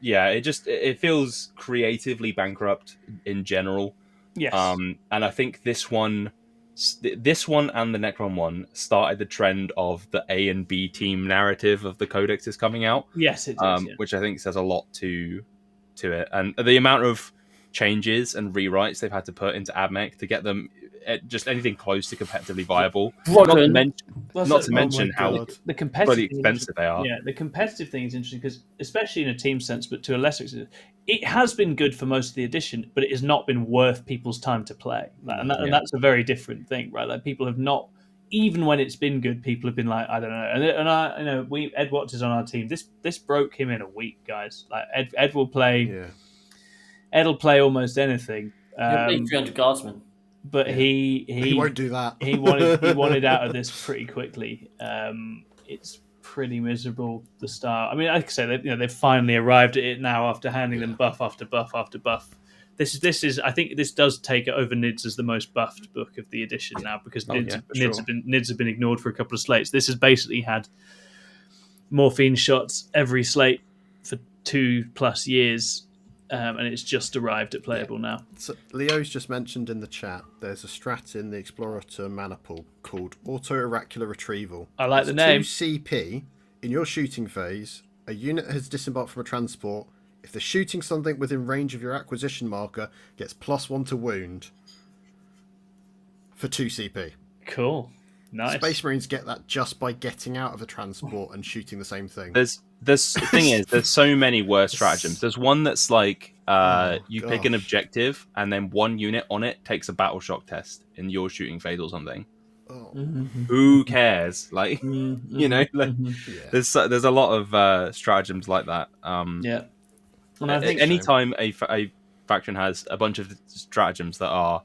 it feels creatively bankrupt in general. Yes. And I think this one and the Necron one started the trend of the A and B team narrative of the Codex is coming out. Yes, it does. Which I think says a lot to it, and the amount of changes and rewrites they've had to put into Admech to get them just anything close to competitively viable. Not to mention how the competitive expensive they are. Yeah, the competitive thing is interesting because, especially in a team sense, but to a lesser extent, it has been good for most of the edition, but it has not been worth people's time to play. And that's a very different thing, right? Like people have not, even when it's been good, people have been like, I don't know. And Ed Watts is on our team. This broke him in a week, guys. Like Ed will play. Yeah. Ed'll play almost anything. He'll play 300 Guardsmen. But he won't do that. He wanted out of this pretty quickly. It's pretty miserable the start. I mean, like I say, they've finally arrived at it now after handing them buff after buff after buff. This is I think this does take it over Nids as the most buffed book of the edition now, because Nids have been ignored for a couple of slates. This has basically had morphine shots every slate for 2+ years. And it's just arrived at playable now. So Leo's just mentioned in the chat there's a strat in the Explorator Maniple called Auto-Oracular Retrieval. I like the name. 2 CP. In your shooting phase, a unit has disembarked from a transport. If they're shooting something within range of your acquisition marker, gets +1 to wound for 2 CP. Cool. Nice. Space Marines get that just by getting out of a transport and shooting the same thing. The thing is, there's so many worse stratagems. There's one that's like pick an objective and then 1 unit on it takes a battle shock test in your shooting phase or something. Oh. Who cares? Like there's a lot of stratagems like that. And I think anytime a faction has a bunch of stratagems that are,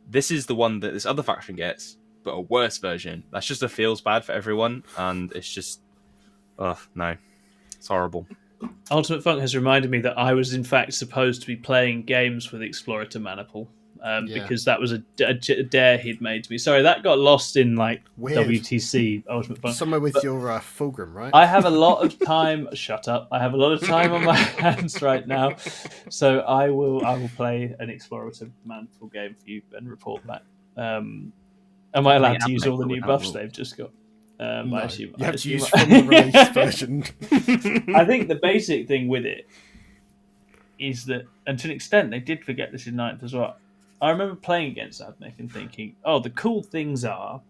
this is the one that this other faction gets, but a worse version. That's just feels bad for everyone, and it's just, no, it's horrible. Ultimate Funk has reminded me that I was in fact supposed to be playing games with Explorator Maniple, because that was a dare he'd made to me. Sorry, that got lost in WTC Ultimate Funk. Somewhere with your Fulgrim, right? I have a lot of time. Shut up! I have a lot of time on my hands right now, so I will play an Explorator Maniple game for you and report back. Am I allowed to use all the new buffs they've just got? No, I assume you have to use from the release version. I think the basic thing with it is that, and to an extent, they did forget this in 9th as well. I remember playing against Admech and thinking, the cool things are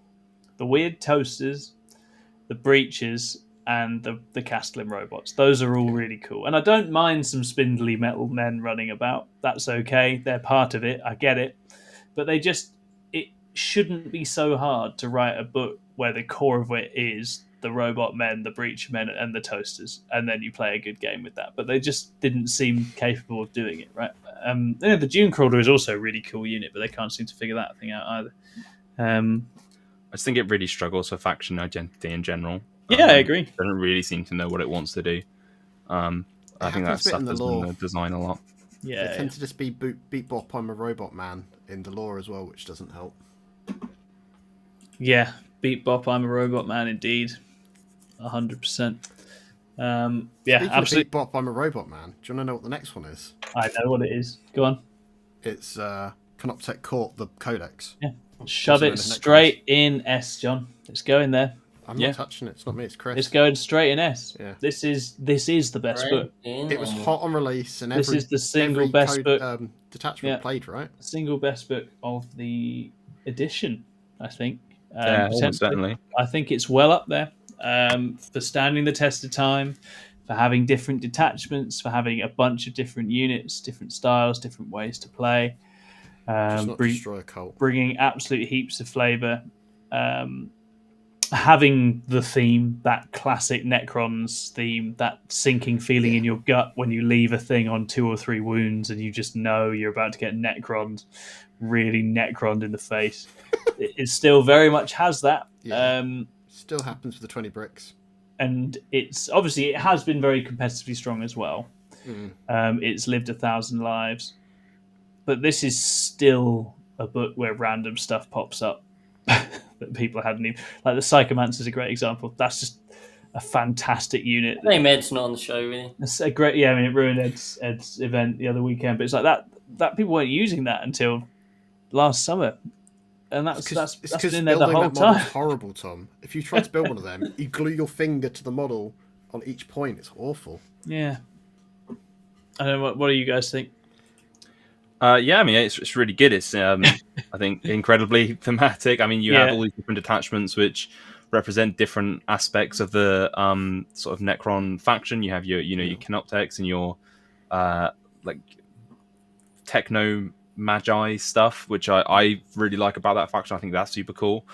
the weird toasters, the breaches, and the Castellan robots. Those are all really cool. And I don't mind some spindly metal men running about. That's okay. They're part of it. I get it. But it shouldn't be so hard to write a book where the core of it is the robot men, the breach men, and the toasters, and then you play a good game with that. But they just didn't seem capable of doing it, right? The Dune Crawler is also a really cool unit, but they can't seem to figure that thing out either. I just think it really struggles for faction identity in general. Yeah, I agree. It doesn't really seem to know what it wants to do. I think that suffers in the design a lot. Yeah, they tend to just be beat bop, I'm a robot man in the lore as well, which doesn't help. Yeah, beat bop, I'm a robot man indeed. 100%. Yeah, absolutely. Beat bop, I'm a robot man. Do you want to know what the next one is? I know what it is. Go on. It's Canoptech Court, the Codex. Yeah. Shove it straight in S, John. It's going there. I'm not touching it. It's not me. It's Chris. It's going straight in S. Yeah. This is the best book. It was hot on release, and this is the single best book. Detachment played, right? Single best book of the edition, I think. Certainly. I think it's well up there for standing the test of time, for having different detachments, for having a bunch of different units, different styles, different ways to play. Destroy a cult. Bringing absolute heaps of flavour. Having the theme, that classic Necrons theme, that sinking feeling in your gut when you leave a thing on 2 or 3 wounds and you just know you're about to get Necroned, really Necroned in the face. It still very much has that. Yeah. Still happens with the 20 bricks. And it's obviously it has been very competitively strong as well. It's lived 1,000 lives. But this is still a book where random stuff pops up that people hadn't even... Like the Psychomancer is a great example. That's just a fantastic unit. I think Ed's not on the show, really. It's a great... Yeah, I mean, it ruined Ed's event the other weekend. But it's like that people weren't using that until last summer. And that's been in there the whole time. It's horrible, Tom. If you try to build one of them, you glue your finger to the model on each point. It's awful. Yeah. I don't know. What do you guys think? Yeah, I mean, it's really good. It's, I think, incredibly thematic. I mean, you have all these different detachments which represent different aspects of the sort of Necron faction. You have your Canoptex and your like techno magi stuff, which I really like about that faction. I think that's super cool.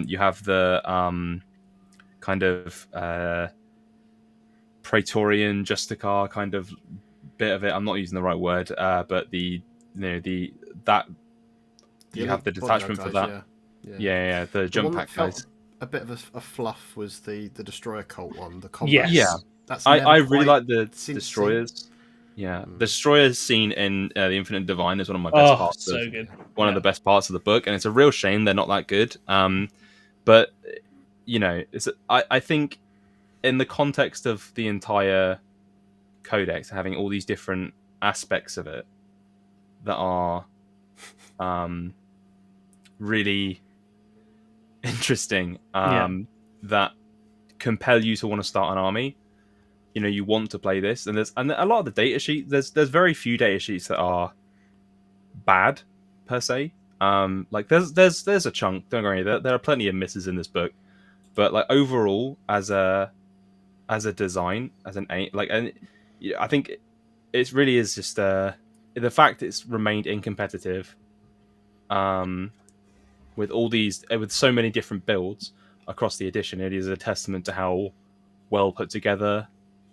You have the kind of Praetorian Justicar kind of bit of it. I'm not using the right word, but you have the detachment for that. Yeah, the jump pack guys. A bit of a fluff was the Destroyer Cult one. The combat. Yes. Yeah, I really like the Destroyers. Yeah, the Destroyers scene in the Infinite Divine is one of my best parts. So good. One of the best parts of the book, and it's a real shame they're not that good. But I think in the context of the entire codex, having all these different aspects of it that are really interesting, that compel you to want to start an army. You want to play this, and a lot of the data sheet. There's very few data sheets that are bad per se. Like there's a chunk. Don't worry, there are plenty of misses in this book, but like overall as a design, as an aim, and I think it really is just the fact it's remained incompetitive. With so many different builds across the edition, it is a testament to how well put together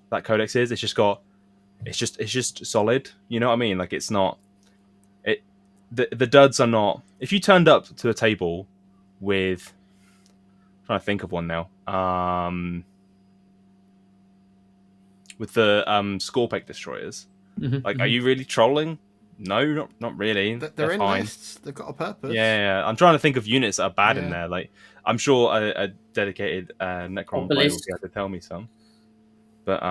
that codex is. It's just solid. You know what I mean? Like it's not. The duds are not. If you turned up to a table with, I'm trying to think of one now. With the Scorpec destroyers, are you really trolling? No, not really. They're in fine. lists. They've got a purpose. Yeah. I'm trying to think of units that are bad in there. Like I'm sure a dedicated Necron player will be able to tell me some. But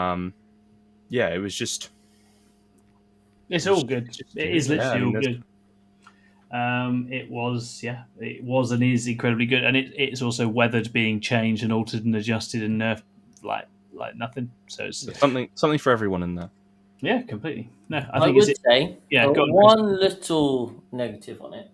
it was just. It's all good. It is literally all good. It was and is incredibly good, and it's also weathered being changed and altered and adjusted and nerfed like nothing. So it's something for everyone in there. Yeah, completely. No, I would say one little negative on it.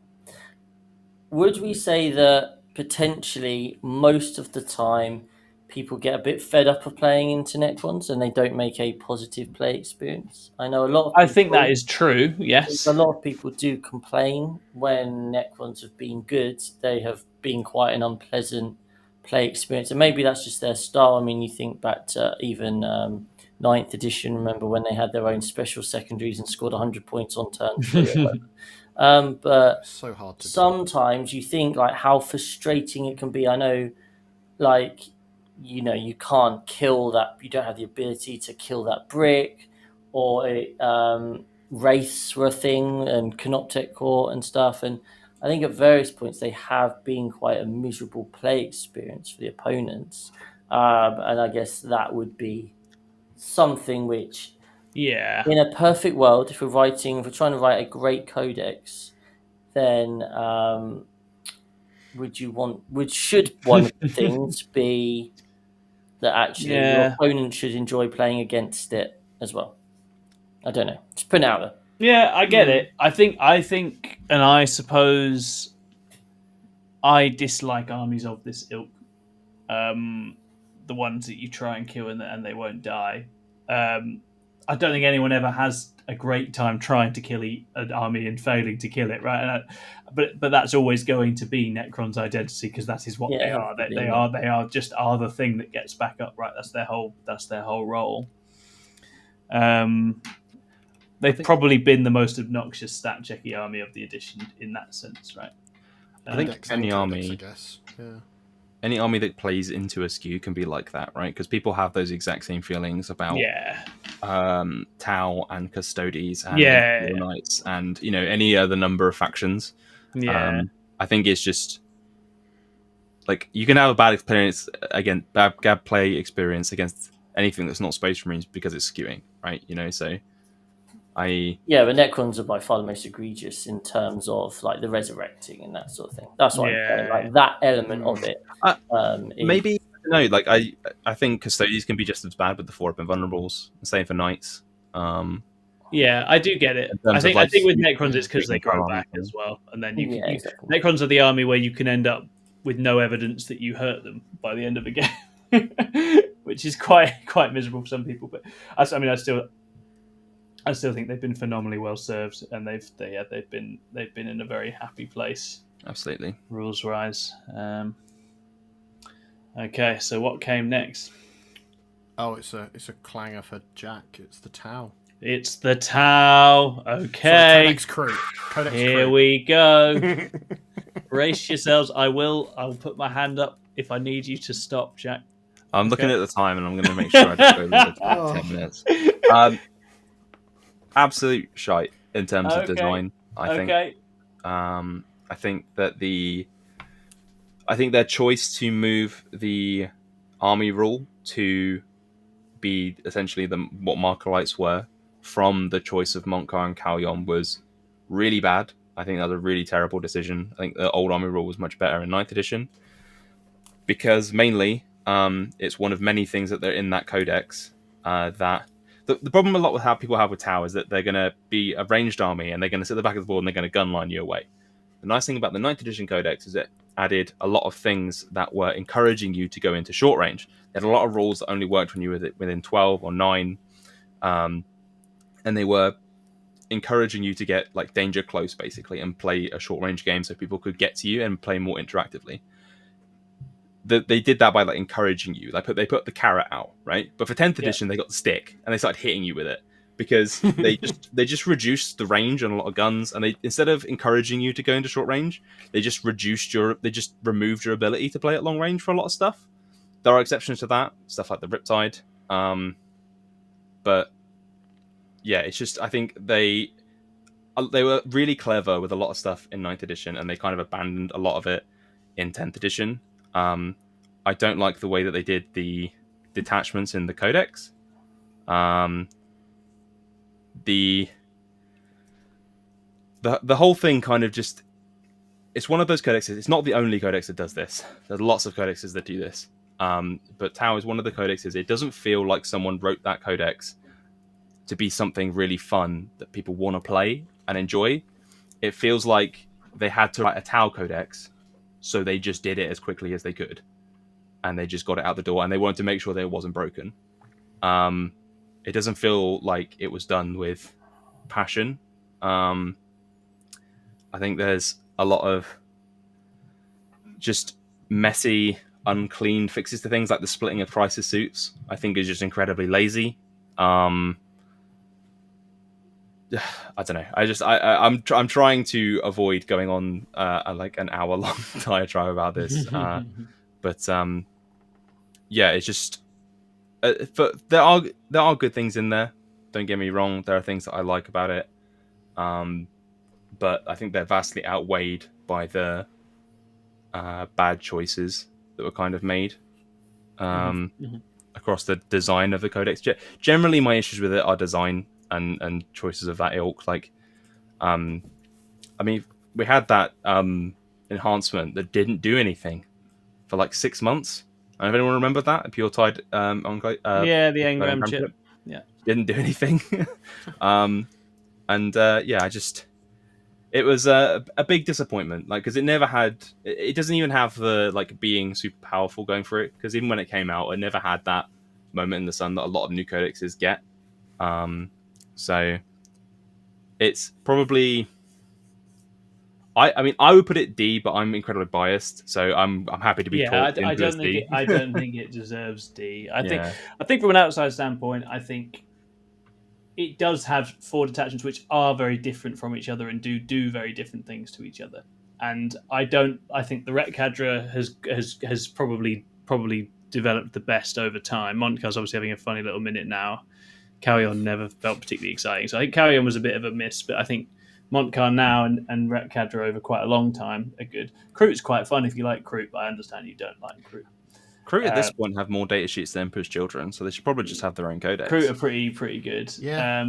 Would we say that potentially most of the time people get a bit fed up of playing into Necrons and they don't make a positive play experience. I know a lot of people, I think that is true. Yes. a lot of people do complain when Necrons have been good. They have been quite an unpleasant play experience, and maybe that's just their style. I mean, you think back to even 9th edition. Remember when they had their own special secondaries and scored 100 points on turn 3? But It's so hard to do. sometimes you think like how frustrating it can be. I know, like, you can't kill that. You don't have the ability to kill that brick, or wraiths were a thing, and Canoptech Core and stuff. And I think at various points they have been quite a miserable play experience for the opponents. And I guess that would be something which, Yeah. in a perfect world, if we're trying to write a great codex, then should one of the things be that actually your opponent should enjoy playing against it as well? I don't know. Just put it out there. Yeah, I get it. I think, and I suppose I dislike armies of this ilk. The ones that you try and kill and they won't die. I don't think anyone ever has a great time trying to kill an army and failing to kill it, right? But that's always going to be Necron's identity, because that is what they are. They are just the thing that gets back up, right? That's their whole role. They've probably been the most obnoxious stat checky army of the edition in that sense, right? I think any army, I guess. Yeah. Any army that plays into a skew can be like that, right? Because people have those exact same feelings about Tau and Custodes and Knights and any other number of factions. Yeah. I think it's just like you can have a bad experience bad play experience against anything that's not Space Marines because it's skewing, right? So but Necrons are by far the most egregious in terms of like the resurrecting and that sort of thing. That's what I'm saying. Like that element of it. Maybe no. Like I think Custodes can be just as bad with the 4-up invulnerables. Same for Knights. Yeah, I do get it. I think with Necrons it's because they grow back as well, and then exactly. Necrons are the army where you can end up with no evidence that you hurt them by the end of the game, which is quite miserable for some people. But I still think they've been phenomenally well served, and they've been in a very happy place. Absolutely, rules wise. Okay, so what came next? Oh, it's a clanger for Jack. It's the Tau. It's the Tau. Okay. Codex crew. Here we go. Brace yourselves. I'll put my hand up if I need you to stop, Jack. I'm looking at the time, and I'm going to make sure I just go over 10 minutes. Absolute shite in terms of design. I think. I think that their choice to move the army rule to be essentially what Markerites were from the choice of Montcar and Kalyon was really bad. I think that was a really terrible decision. I think the old army rule was much better in 9th edition because mainly it's one of many things that they're in that codex that the problem a lot with how people have with Tau is that they're going to be a ranged army and they're going to sit at the back of the board and they're going to gunline you away. The nice thing about the 9th edition codex is it added a lot of things that were encouraging you to go into short range. They had a lot of rules that only worked when you were within 12 or 9, and they were encouraging you to get like danger close basically and play a short range game so people could get to you and play more interactively. They did that by like encouraging you. They put the carrot out, right? But for 10th edition, they got the stick and they started hitting you with it because they just reduced the range on a lot of guns, and they instead of encouraging you to go into short range, they just removed your ability to play at long range for a lot of stuff. There are exceptions to that, stuff like the Riptide, but yeah, it's just I think they were really clever with a lot of stuff in 9th edition, and they kind of abandoned a lot of it in 10th edition. I don't like the way that they did the detachments in the codex. The whole thing kind of just, it's one of those codexes. It's not the only codex that does this. There's lots of codexes that do this. But Tau is one of the codexes. It doesn't feel like someone wrote that codex to be something really fun that people want to play and enjoy. It feels like they had to write a Tau codex, so they just did it as quickly as they could. and they just got it out the door, and they wanted to make sure that it wasn't broken. It doesn't feel like it was done with passion. I think there's a lot of just messy, unclean fixes to things, like the splitting of crisis suits. I think is just incredibly lazy. I don't know. I'm trying to avoid going on like an hour long diatribe about this, but yeah, it's just. But there are good things in there. Don't get me wrong. There are things that I like about it, but I think they're vastly outweighed by the bad choices that were kind of made across the design of the codex. Generally, my issues with it are design and choices of that ilk. Like, I mean, we had that enhancement that didn't do anything for like 6 months. I don't know if anyone remember that. Pure Tide the engram chip. Yeah, didn't do anything. It was a big disappointment. Like, because it never had. It doesn't even have the like being super powerful going for it. Because even when it came out, it never had that moment in the sun that a lot of new codexes get. So it's probably. I mean, I would put it D, but I'm incredibly biased, so I'm happy to be talked into as D. I don't think it deserves D. I think from an outside standpoint, I think it does have 4 detachments which are very different from each other and do very different things to each other. And I think the Ret Cadre has probably developed the best over time. Montcar's obviously having a funny little minute now. Carrion never felt particularly exciting, so I think Carrion was a bit of a miss, but I think Montcar now and Ret Cadre over quite a long time are good. Kroot's quite fun if you like Kroot, but I understand you don't like Kroot. Kroot at this point have more data sheets than Emperor's Children, so they should probably just have their own codex. Kroot are pretty good. Yeah.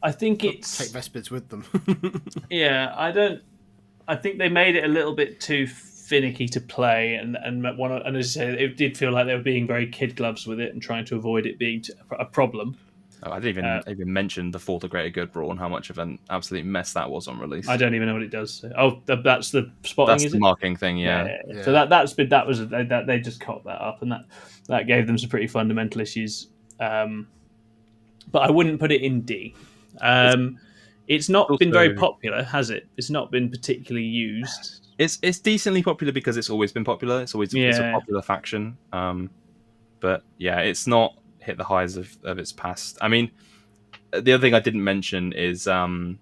I think it's take Vespids with them. Yeah, I think they made it a little bit too finicky to play, and as I say, it did feel like they were being very kid gloves with it and trying to avoid it being a problem. Oh, I didn't even mention the For the Greater Good rule and how much of an absolute mess that was on release. I don't even know what it does. Oh, that's the spotting. That's the marking thing, yeah. So they just cocked that up, and that gave them some pretty fundamental issues. But I wouldn't put it in D. It's not been very popular, has it? It's not been particularly used. It's decently popular because it's always been popular. It's always it's a popular faction. But yeah, it's not hit the highs of its past. I mean, the other thing I didn't mention is the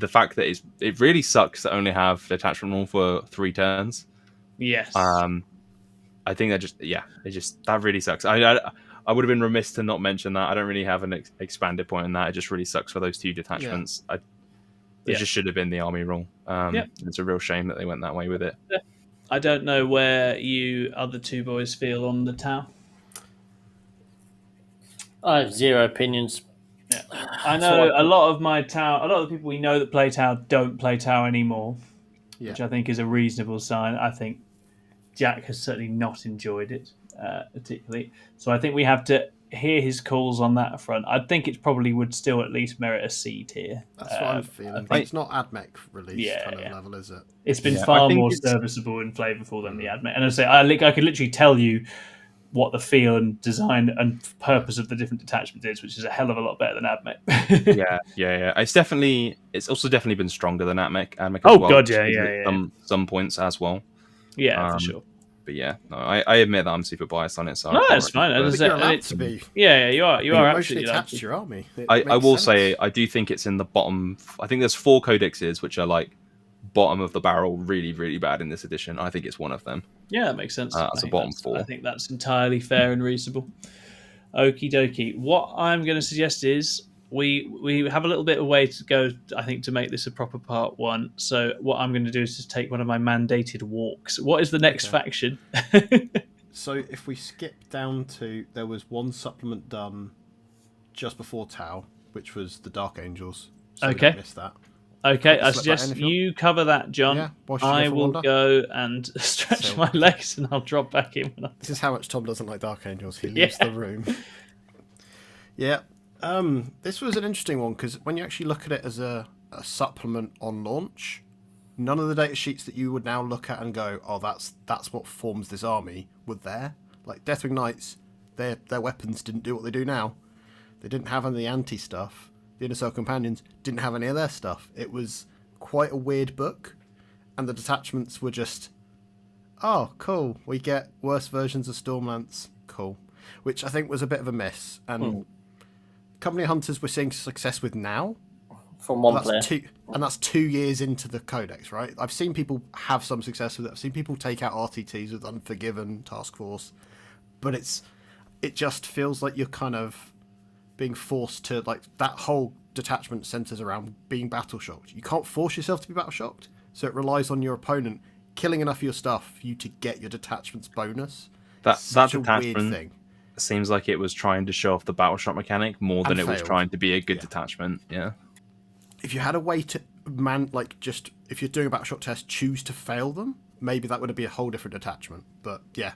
fact that it really sucks to only have the attachment rule for 3 turns. Yes. I think that really sucks. I would have been remiss to not mention that. I don't really have an expanded point on that. It just really sucks for those 2 detachments. It just should have been the army rule. It's a real shame that they went that way with it. Yeah. I don't know where you other 2 boys feel on the Tau. I have 0 opinions. Yeah. I know a lot of the people we know that play Tau don't play Tau anymore, which I think is a reasonable sign. I think Jack has certainly not enjoyed it particularly. So I think we have to hear his calls on that front. I think it probably would still at least merit a C tier. That's what I'm feeling. It's not AdMech release kind of level, is it? It's been far more serviceable and flavourful than the AdMech. And I say I could literally tell you what the feel and design and purpose of the different detachments is, which is a hell of a lot better than AdMech. yeah. It's also definitely been stronger than AdMech. God, yeah. Some points as well. Yeah, for sure. But yeah, no, I admit that I'm super biased on it. So no, that's fine. You're allowed to be. Yeah, you are. You are emotionally absolutely attached to your army. I will say I do think it's in the bottom. I think there's 4 codexes which are like bottom of the barrel, really, really bad in this edition. I think it's one of them. Yeah, that makes sense. That's a bottom 4. I think that's entirely fair and reasonable. Okie dokie. What I'm going to suggest is we have a little bit of way to go, I think, to make this a proper part 1. So what I'm going to do is just take one of my mandated walks. What is the next faction? So if we skip down to, there was one supplement done just before Tau, which was the Dark Angels. So we don't miss that. Okay, I suggest you cover that, John. Yeah, I will go and stretch my legs and I'll drop back in. This is how much Tom doesn't like Dark Angels. He leaves the room. Yeah. This was an interesting one because when you actually look at it as a supplement on launch, None of the data sheets that you would now look at and go, oh, that's what forms this army, were there. Like Deathwing Knights, their weapons didn't do what they do now. They didn't have any anti stuff. The Inner Circle Companions didn't have any of their stuff. It was quite a weird book, and the detachments were just, oh, cool, we get worse versions of Stormlance, cool. Which I think was a bit of a miss. And Company Hunters we're seeing success with now. From one player. And that's 2 years into the Codex, right? I've seen people have some success with it. I've seen people take out RTTs with Unforgiven, Task Force. But it just feels like you're kind of being forced to, like, that whole detachment centers around being battle shocked. You can't force yourself to be battle shocked, so it relies on your opponent killing enough of your stuff for you to get your detachment's bonus. That Such detachment a weird thing. seems like it was trying to show off the battle shock mechanic more than And it was failed. trying to be a good detachment. Yeah. If you had a way to if you're doing a battle shock test, choose to fail them, maybe that would be a whole different detachment. But yeah,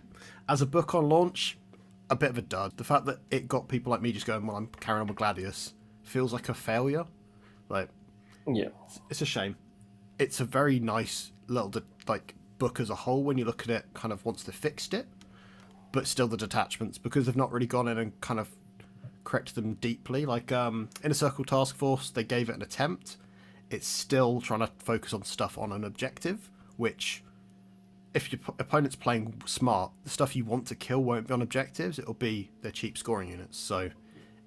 as a book on launch, a bit of a dud. The fact that it got people like me just going, well, I'm carrying on with Gladius, feels like a failure. Like, Yeah. it's a shame. It's a very nice little book as a whole when you look at it kind of once they've fixed it, but still the detachments, because they've not really gone in and kind of corrected them deeply. Like Inner Circle Task Force, they gave it an attempt. It's still trying to focus on stuff on an objective, which if your opponent's playing smart, the stuff you want to kill won't be on objectives, it'll be their cheap scoring units. So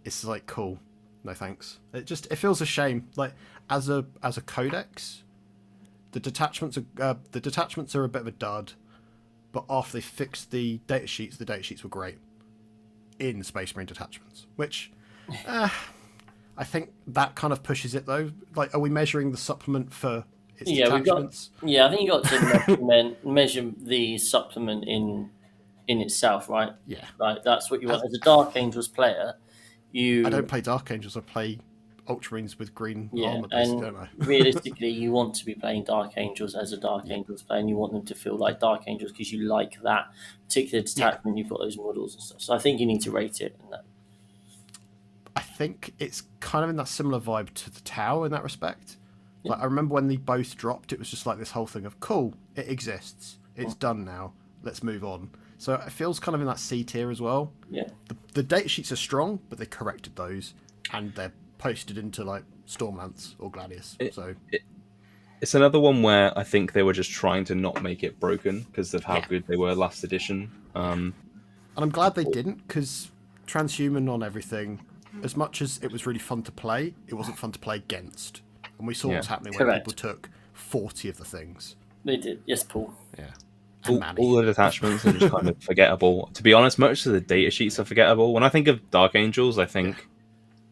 it's like, cool, no thanks. It feels a shame. Like as a codex, the detachments are a bit of a dud, but after they fixed the data sheets were great in Space Marine detachments, which I think that kind of pushes it though. Like, are we measuring the supplement for its detachments? I think you got to measure the supplement in itself, right? Yeah. Like that's what you want as a Dark Angels player. I don't play Dark Angels. I play Ultramarines with green armor, basically, don't I? Realistically, you want to be playing Dark Angels as a Dark Angels player, and you want them to feel like Dark Angels because you like that particular detachment. You've got those models and stuff. So I think you need to rate it. I think it's kind of in that similar vibe to the Tau in that respect. Like I remember when they both dropped, it was just like this whole thing of cool, it exists, it's done now, let's move on. So it feels kind of in that C tier as well. Yeah. The data sheets are strong, but they corrected those, and they're posted into like Stormlance or Gladius. It's another one where I think they were just trying to not make it broken because of how good they were last edition. And I'm glad they didn't, because Transhuman on everything, as much as it was really fun to play, it wasn't fun to play against. And we saw what's happening when people took 40 of the things. They did. Yes, Paul. Yeah. All the detachments are just kind of forgettable. To be honest, most of the data sheets are forgettable. When I think of Dark Angels, I think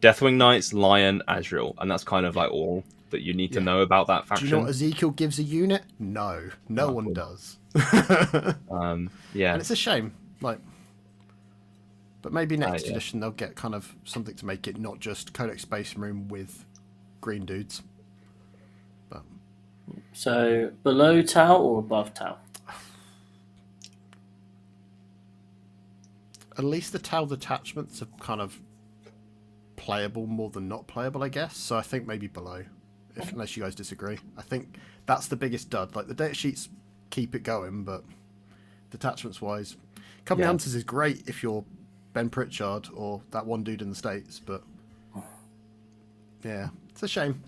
Deathwing Knights, Lion, Azrael, and that's kind of like all that you need to know about that faction. Do you know what Ezekiel gives a unit? No one does. Yeah, and it's a shame. Like, but maybe next edition they'll get kind of something to make it not just Codex Space Marine with green dudes. But so below Tau or above Tau? At least the Tau detachments are kind of playable more than not playable, I guess. So I think maybe below, unless you guys disagree. I think that's the biggest dud. Like the data sheets keep it going, but detachments wise, Company Hunters is great if you're Ben Pritchard or that one dude in the States, but yeah, it's a shame.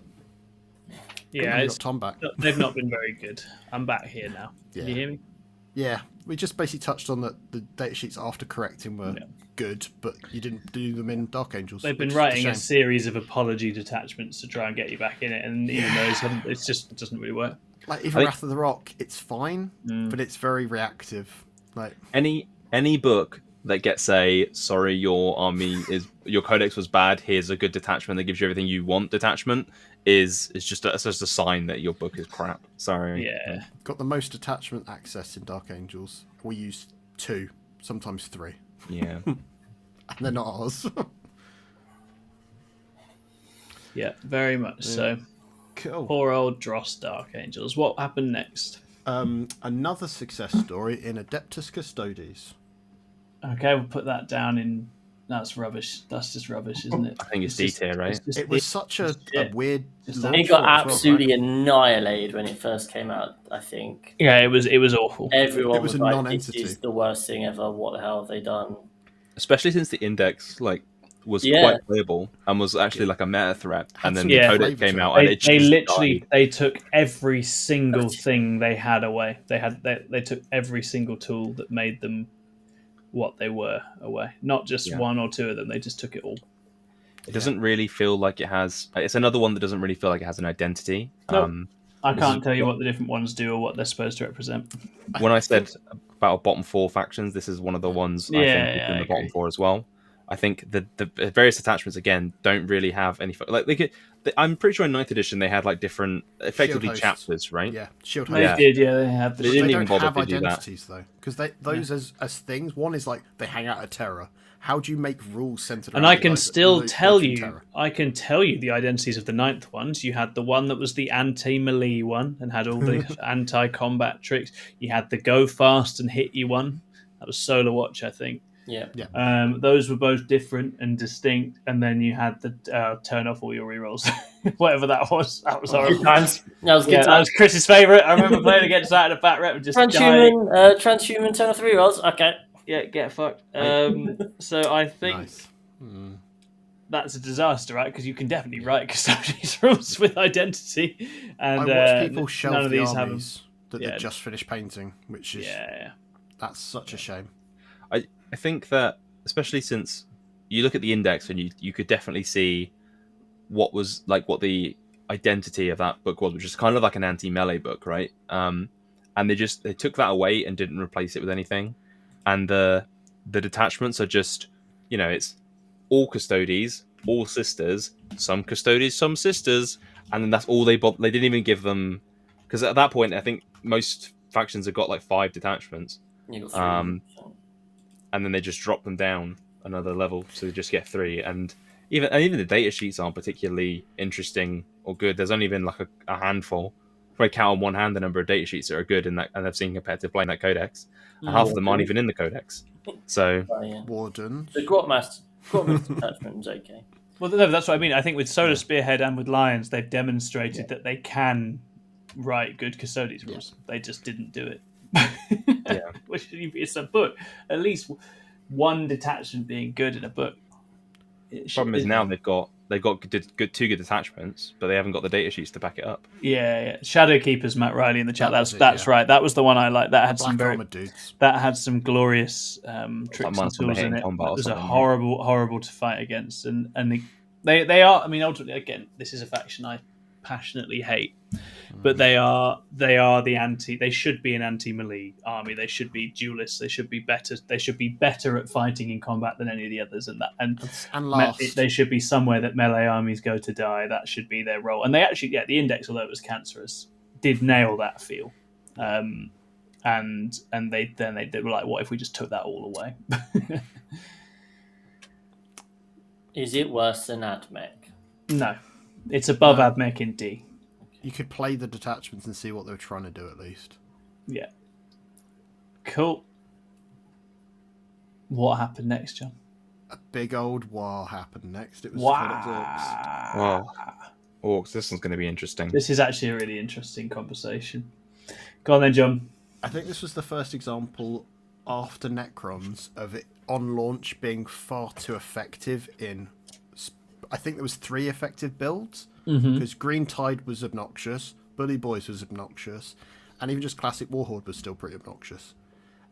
Yeah, it's Tom back. They've not been very good. I'm back here now. Can you hear me? Yeah, we just basically touched on that the data sheets after correcting were good, but you didn't do them in Dark Angels. They've been writing a series of apology detachments to try and get you back in it, and even those haven't, it doesn't really work. Like even Wrath of the Rock, it's fine, but it's very reactive. Like any book that gets sorry, your codex was bad, here's a good detachment that gives you everything you want detachment is just a sign that your book is crap. Sorry. Yeah. Got the most detachment access in Dark Angels. We use 2, sometimes 3. Yeah. And they're not ours. Yeah, very much so. Cool. Poor old Dross Dark Angels. What happened next? Another success story in Adeptus Custodes. Okay, we'll put that down in That's rubbish. That's just rubbish, isn't it? I think it's D tier, right? It was such a weird. It got absolutely annihilated when it first came out. I think. Yeah, it was awful. Everyone was a like, non-entity. "This is the worst thing ever. What the hell have they done?" Especially since the index was quite playable and was actually like a meta threat, and then the Codex came out, and it just they took every single thing they had away. They took every single tool that made them what they were away. Not just one or two of them. They just took it all. It doesn't really feel like it has. It's another one that doesn't really feel like it has an identity. Nope. I can't tell you what the different ones do or what they're supposed to represent. When I said about bottom 4 factions, this is one of the ones I think is in the bottom 4 as well. I think the various attachments again don't really have any I'm pretty sure in 9th edition they had like different effectively chapters, right? Yeah, shield hosts. They did, yeah. They had. They didn't even bother have to do that. identities though, because those as things. One is like they hang out of terror. How do you make rules centered? And I can still tell you, the identities of the 9th ones. You had the one that was the anti-melee one and had all the anti-combat tricks. You had the go fast and hit you one. That was Solar Watch, I think. Yeah. Those were both different and distinct. And then you had the turn off all your rerolls, whatever that was. That was horrible. That was good. That was Chris's favourite. I remember playing against that at a back rep and just transhuman turn off 3 rolls. Okay. Yeah, get fucked. So I think that's a disaster, right? Because you can definitely write custodies rules with identity, and I watch people shelve none of the these armies that they just finished painting, which is that's such a shame. I think that especially since you look at the index and you could definitely see what the identity of that book was, which is kind of like an anti-melee book, right? And they took that away and didn't replace it with anything. And the detachments are just, it's all custodies, all sisters, some custodies, some sisters, and then that's all they didn't even give them, because at that point I think most factions have got like 5 detachments, and then they just drop them down another level, so they just get 3. And even the data sheets aren't particularly interesting or good. There's only been like a handful. I count on one hand the number of data sheets that are good in that, and I've seen competitive play in that codex. And half of them aren't even in the codex. So Wardens. The Grotmaster attachment was okay. Well, no, that's what I mean. I think with Solar Spearhead and with Lions, they've demonstrated that they can write good custodies rules. They just didn't do it. Which it's a book. At least one detachment being good in a book. Problem is now they've got good 2 good detachments, but they haven't got the data sheets to back it up. Yeah. Shadowkeepers, Matt Riley in the chat. That's right. That was the one I liked. That had some glorious tricks and tools in it. It was a horrible to fight against, and they are. I mean, ultimately, again, this is a faction I passionately hate, but they are the anti. They should be an anti-melee army. They should be duelists. They should be better. They should be better at fighting in combat than any of the others. And last, they should be somewhere that melee armies go to die. That should be their role. And they actually, the index, although it was cancerous, did nail that feel. And they were like, what if we just took that all away? Is it worse than AdMech? No, it's above AdMech in D. You could play the detachments and see what they were trying to do at least. Yeah. Cool. What happened next, John? A big old war happened next. It was Orcs. Wow. Orcs, this one's going to be interesting. This is actually a really interesting conversation. Go on then, John. I think this was the first example after Necrons of it on launch being far too effective in... I think there was 3 effective builds. Because Green Tide was obnoxious, Bully Boys was obnoxious, and even just Classic Warhorde was still pretty obnoxious.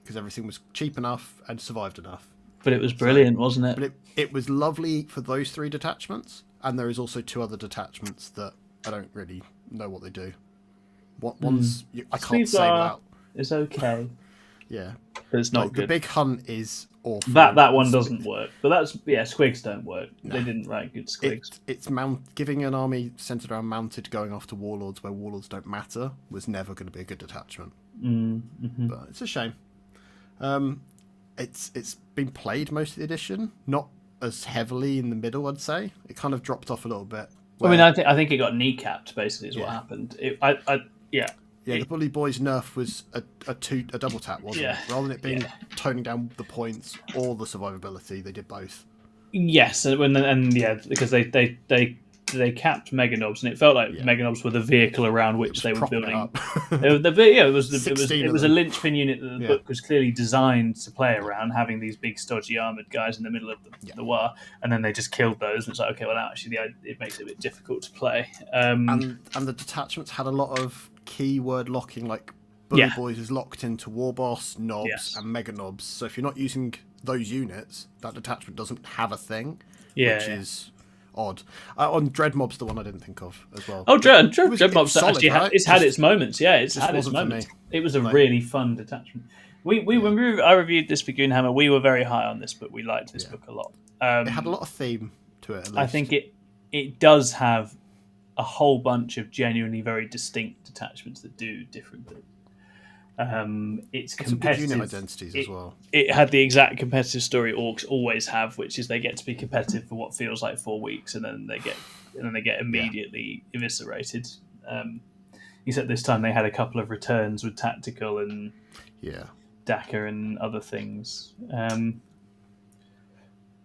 Because everything was cheap enough and survived enough. But it was brilliant, wasn't it? But it was lovely for those 3 detachments, and there is also 2 other detachments that I don't really know what they do. One's... I can't say without... It's okay. Yeah. But it's not good. The Big Hunt is awful. That one doesn't work. But squigs don't work. No. They didn't write good squigs. It's giving an army centered around mounted going after warlords where warlords don't matter was never going to be a good detachment. But it's a shame. It's been played most of the edition, not as heavily in the middle. I'd say it kind of dropped off a little bit. I mean, I think it got kneecapped. Basically, is what happened. The Bully Boys nerf was a double tap, wasn't it? Rather than it being toning down the points or the survivability, they did both. Yes, and yeah, because they capped Meganobs, and it felt like Meganobs were the vehicle around which they were building. It was a linchpin unit that the book was clearly designed to play around, having these big, stodgy armored guys in the middle of the war, and then they just killed those. And it's like, okay, well, now actually it makes it a bit difficult to play. And the detachments had a lot of keyword locking, like Bully Boys is locked into Warboss, Knobs, and Meganobs. So if you're not using those units, that detachment doesn't have a thing, which is odd. On Dreadmob's the one I didn't think of as well. Oh, Dreadmob's actually right? It's had its moments. Yeah, it's had its moments. It was a really fun detachment. I reviewed this for Goonhammer, we were very high on this book. We liked this book a lot. It had a lot of theme to it. At least. I think it does have a whole bunch of genuinely very distinct detachments that do different things. It's competitive. Unit identities as well. It had the exact competitive story orcs always have, which is they get to be competitive for what feels like 4 weeks, and then they get immediately eviscerated. Except this time they had a couple of returns with tactical and Dakar and other things.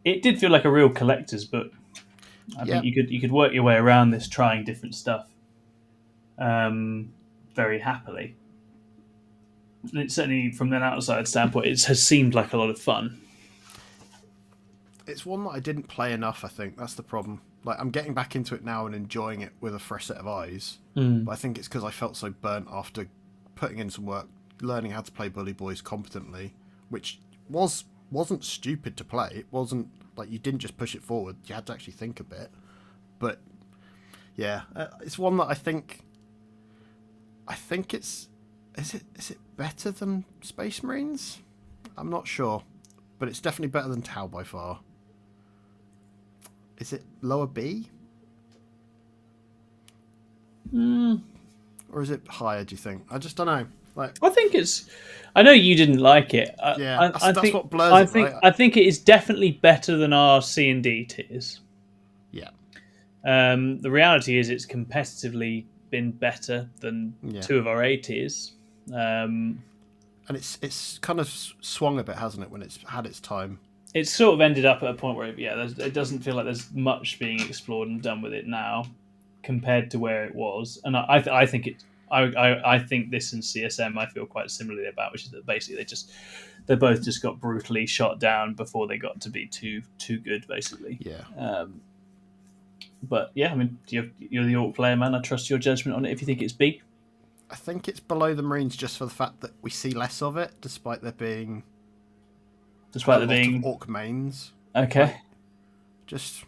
It did feel like a real collector's book. I think you could work your way around this, trying different stuff very happily. It certainly, from an outside standpoint, it has seemed like a lot of fun. It's one that I didn't play enough, I think. That's the problem. Like, I'm getting back into it now and enjoying it with a fresh set of eyes. But I think it's because I felt so burnt after putting in some work, learning how to play Bully Boys competently, which wasn't stupid to play. It wasn't like you didn't just push it forward. You had to actually think a bit. But, yeah, it's one that I think it's... Is it better than Space Marines? I'm not sure, but it's definitely better than Tau by far. Is it lower B? Or is it higher, do you think? I just don't know. Like, I think it's... I know you didn't like it. That's what blurs it, right? I think it is definitely better than our C and D tiers. Yeah. The reality is it's competitively been better than 2 of our A tiers. And it's kind of swung a bit, hasn't it, when it's had its time? It's sort of ended up at a point where it doesn't feel like there's much being explored and done with it now compared to where it was. And I think this and CSM I feel quite similarly about, which is that basically they both just got brutally shot down before they got to be too good, basically. Yeah. But yeah, I mean, you're the Orc player, man. I trust your judgment on it. If you think it's big. I think it's below the Marines just for the fact that we see less of it, despite there being Orc mains. Okay. Just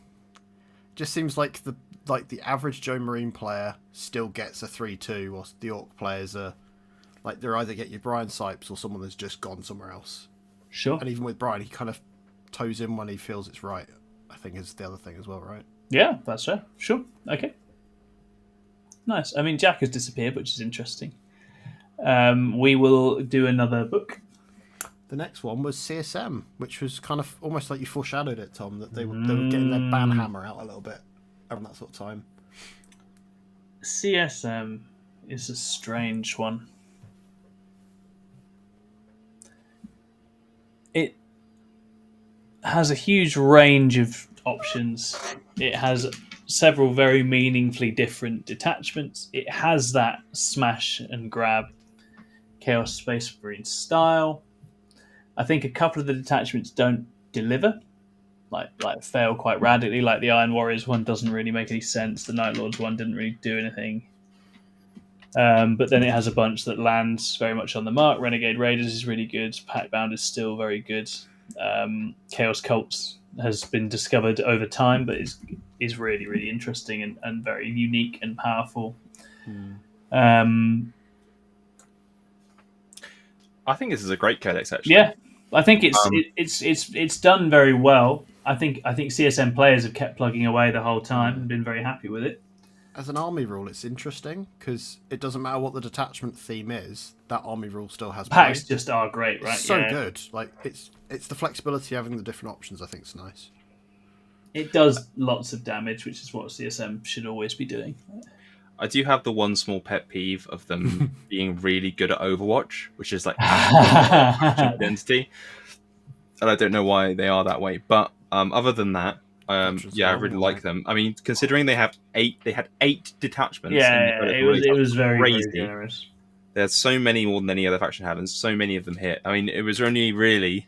seems like the average Joe Marine player still gets a 3-2, whilst the Orc players are like they either get your Brian Sipes or someone that's just gone somewhere else. Sure. And even with Brian, he kind of toes in when he feels it's right. I think is the other thing as well, right? Yeah, that's fair. Sure. Okay. Nice. I mean, Jack has disappeared, which is interesting. We will do another book. The next one was CSM, which was kind of almost like you foreshadowed it, Tom, that they were getting their banhammer out a little bit around that sort of time. CSM is a strange one. It has a huge range of options. It has several very meaningfully different detachments. It has that smash and grab Chaos Space Marine style. I think a couple of the detachments don't deliver, like fail quite radically. Like the Iron Warriors one doesn't really make any sense. The Night Lords one didn't really do anything. But then it has a bunch that lands very much on the mark. Renegade Raiders is really good. Packbound is still very good. Chaos Cults has been discovered over time, but is really, really interesting and very unique and powerful. I think this is a great codex, actually. Yeah, I think it's done very well. I think CSM players have kept plugging away the whole time and been very happy with it. As an army rule, it's interesting because it doesn't matter what the detachment theme is. That army rule still has packs. Just are great, right? It's so good. Like it's the flexibility having the different options. I think is nice. It does lots of damage, which is what CSM should always be doing. I do have the one small pet peeve of them being really good at Overwatch, which is like identity. And I don't know why they are that way, but Other than that, yeah, I really like them. I mean, considering they had 8 detachments. Yeah, it was very, crazy. very generous. There's so many more than any other faction had, and so many of them hit. I mean, it was only really,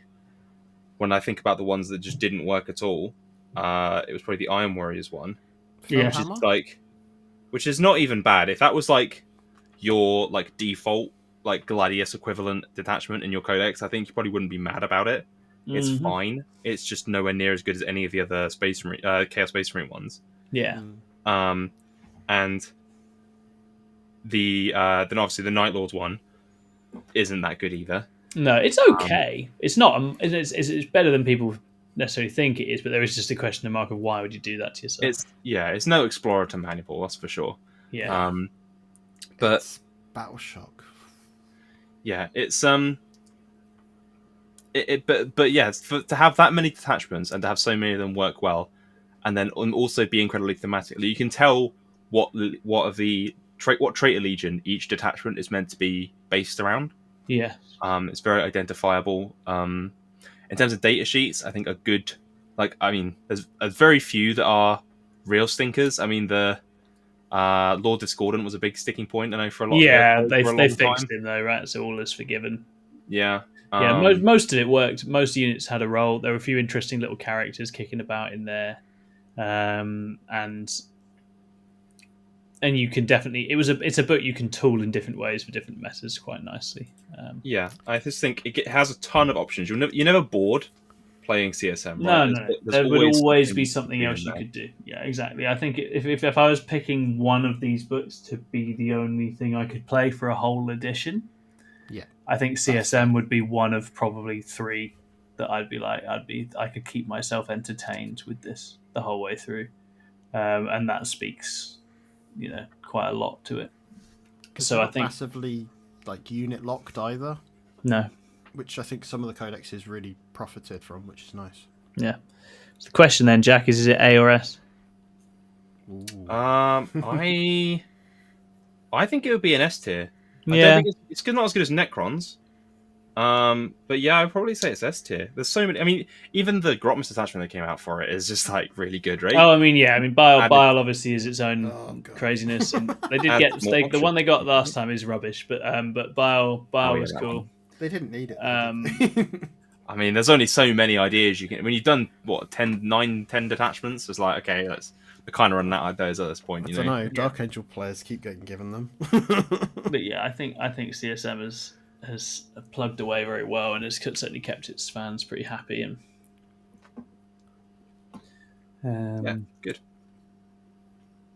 when I think about the ones that just didn't work at all, it was probably the Iron Warriors one, Yeah. which is not even bad. If that was like your like default like Gladius equivalent detachment in your codex, I think you probably wouldn't be mad about it. It's fine. It's just nowhere near as good as any of the other Chaos Space Marine ones. Yeah. And then obviously the Night Lords one isn't that good either. No, it's okay. It's not. It's better than people necessarily think it is, but there is just a question mark of why would you do that to yourself? It's no Explorer to Maniple, that's for sure. Yeah. But it's Battle Shock. Yeah, it's but yeah, to have that many detachments and to have so many of them work well, and then also be incredibly thematically, you can tell what traitor legion each detachment is meant to be based around. Yeah. It's very identifiable. In terms of data sheets, I think a good, there's very few that are real stinkers. I mean, the Lord Discordant was a big sticking point, I know, for a lot. Yeah, they fixed him though, right? So all is forgiven. Yeah. Most of it worked. Most units had a role. There were a few interesting little characters kicking about in there, and you can definitely. It's a book you can tool in different ways for different metas quite nicely. Yeah, I just think it has a ton of options. You're never bored playing CSM. Right? No. There would always be something else you could do. Yeah, exactly. I think if I was picking one of these books to be the only thing I could play for a whole edition, yeah, I think CSM would be one of probably 3 that I'd be like, I could keep myself entertained with this the whole way through, and that speaks, quite a lot to it. So I think massively unit locked either. No, which I think some of the codexes really profited from, which is nice. Yeah. So the question then, Jack, is it A or S? I think it would be an S tier. Yeah. I don't think it's not as good as Necrons. But yeah, I'd probably say it's S tier. There's so many. I mean, even the Grotmus attachment that came out for it is just really good, right? Oh, I mean, yeah. I mean, Bile obviously is its own craziness, and they did get the one they got last time is rubbish, but Bile was cool. They didn't need it. I mean, there's only so many ideas you can. When you've done 10 detachments, it's like, okay, we're kind of running out of those at this point. I don't know. Dark Angel players keep getting given them. But yeah, I think CSM has plugged away very well and has certainly kept its fans pretty happy. And yeah, good.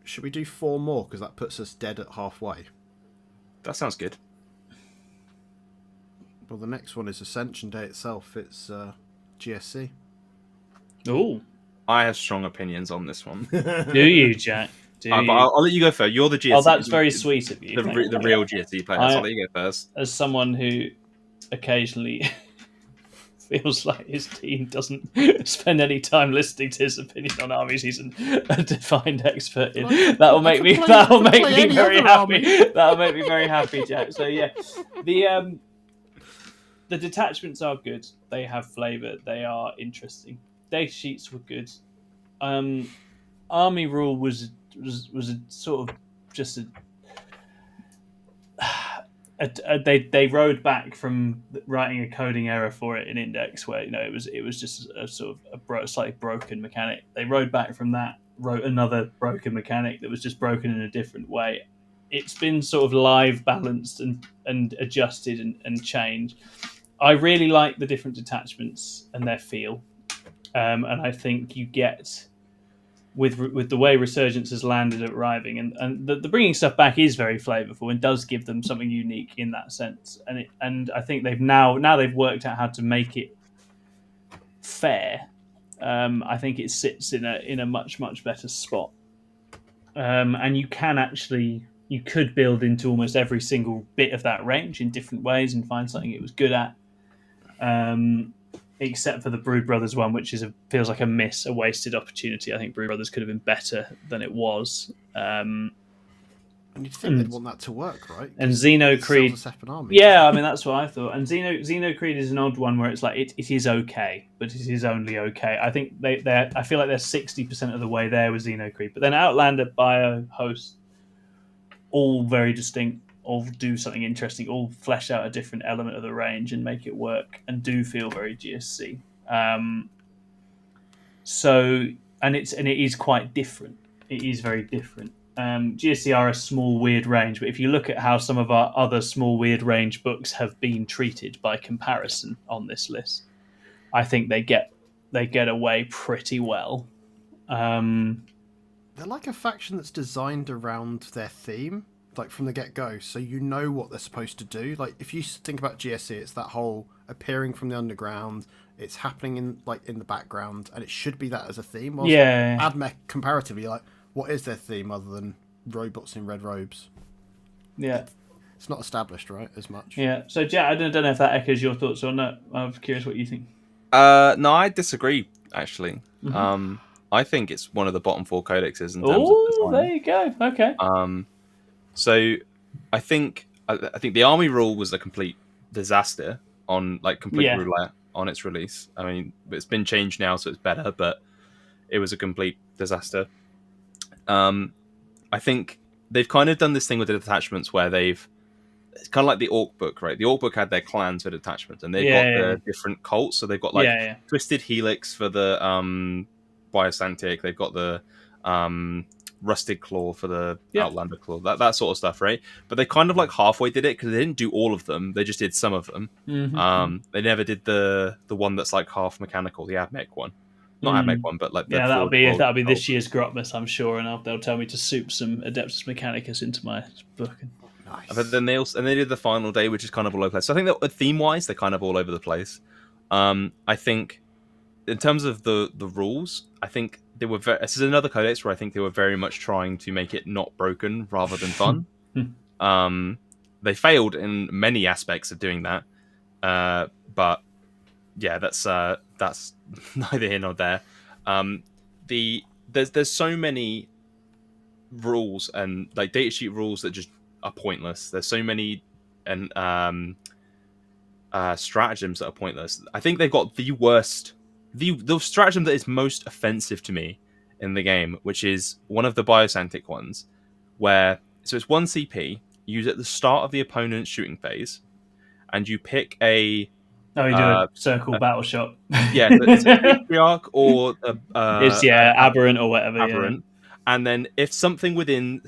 Should we do 4 more? Because that puts us dead at halfway. That sounds good. Well, the next one is Ascension Day itself. It's GSC. Oh, I have strong opinions on this one. Do you, Jack? But I'll let you go first. You're the GSC. Oh, that's very sweet of you. The real GSC player. So I'll let you go first. As someone who occasionally feels like his team doesn't spend any time listening to his opinion on armies he's a defined expert in, that'll make me very happy. That'll make me very happy, Jack. So yeah, the detachments are good. They have flavour. They are interesting. Data sheets were good. Army rule was a sort of just they rode back from writing a coding error for it in Index, where it was just a sort of slightly broken mechanic. They rode back from that, wrote another broken mechanic that was just broken in a different way. It's been sort of live balanced and adjusted and changed. I really like the different detachments and their feel, and I think you get with the way Resurgence has landed at arriving, and the bringing stuff back is very flavourful and does give them something unique in that sense. And I think they've now they've worked out how to make it fair. I think it sits in a much better spot, and you could build into almost every single bit of that range in different ways and find something it was good at. Except for the Brood Brothers one, which feels like a wasted opportunity. I think Brood Brothers could have been better than it was. And you'd think they'd want that to work, right? And Xeno Creed, a separate army. yeah, I mean that's what I thought. And Xeno Creed is an odd one where it's like it is okay, but it is only okay. I think I feel like they're 60% of the way there with Xeno Creed, but then Outlander, Bio, Host, all very distinct, all do something interesting, all flesh out a different element of the range and make it work, and do feel very GSC. It is quite different. It is very different. GSC are a small, weird range, but if you look at how some of our other small, weird range books have been treated by comparison on this list, I think they get away pretty well. They're like a faction that's designed around their theme, like from the get-go, so you know what they're supposed to do. Like if you think about GSC, it's that whole appearing from the underground. It's happening in the background, and it should be that as a theme. Whilst AdMech, comparatively, like what is their theme other than robots in red robes? Yeah, it's not established, right, as much. Yeah. So, Jack, I don't know if that echoes your thoughts or not. I'm curious what you think. No, I disagree. Actually, I think it's one of the bottom 4 codexes in terms of design. There you go. Okay. So I think the army rule was a complete disaster on roulette on its release. I mean, it's been changed now, so it's better, but it was a complete disaster. I think they've kind of done this thing with the detachments where it's kind of like the Orc book, right? The Orc book had their clans for detachments, and they've got the different cults. So they've got Twisted Helix for the Biosantic. They've got the Rusted Claw for the Outlander Claw, that sort of stuff, right? But they kind of like halfway did it because they didn't do all of them. They just did some of them. They never did the one that's like half mechanical, the AdMech one. Not AdMech one, but like that'll be this year's Grotmas, I'm sure, and they'll tell me to soup some Adeptus Mechanicus into my book. Nice. But then they did the final day, which is kind of all over the place. So I think that theme wise, they're kind of all over the place. I think in terms of the rules, I think they were this is another codex where I think they were very much trying to make it not broken rather than fun. They failed in many aspects of doing that, but yeah, that's neither here nor there. There's so many rules and like datasheet rules that just are pointless. There's so many stratagems that are pointless. I think they've got the worst. The stratagem that is most offensive to me in the game, which is one of the Biosantic ones, where it's 1 CP, use at the start of the opponent's shooting phase, and you pick a... you do a circle battle shot. Yeah, it's a patriarch or it's aberrant or whatever. Aberrant. Yeah. And then if something within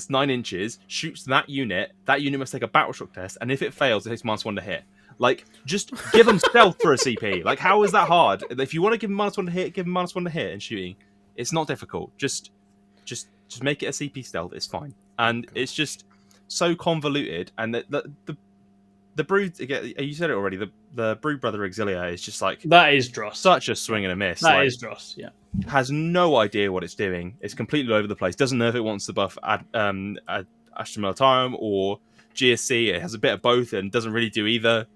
9 inches shoots that unit must take a battle shock test, and if it fails, it takes -1 to hit. Like, just give them stealth for a CP. Like, how is that hard? If you want to give them -1 to hit, give them -1 to hit in shooting. It's not difficult. Just make it a CP stealth. It's fine. And it's just so convoluted. And the Brood, again, you said it already, the Brood Brother Auxilia is just like... That is Dross. Such a swing and a miss. That is Dross, yeah. Has no idea what it's doing. It's completely all over the place. Doesn't know if it wants to buff Astra Militarum or GSC. It has a bit of both and doesn't really do either.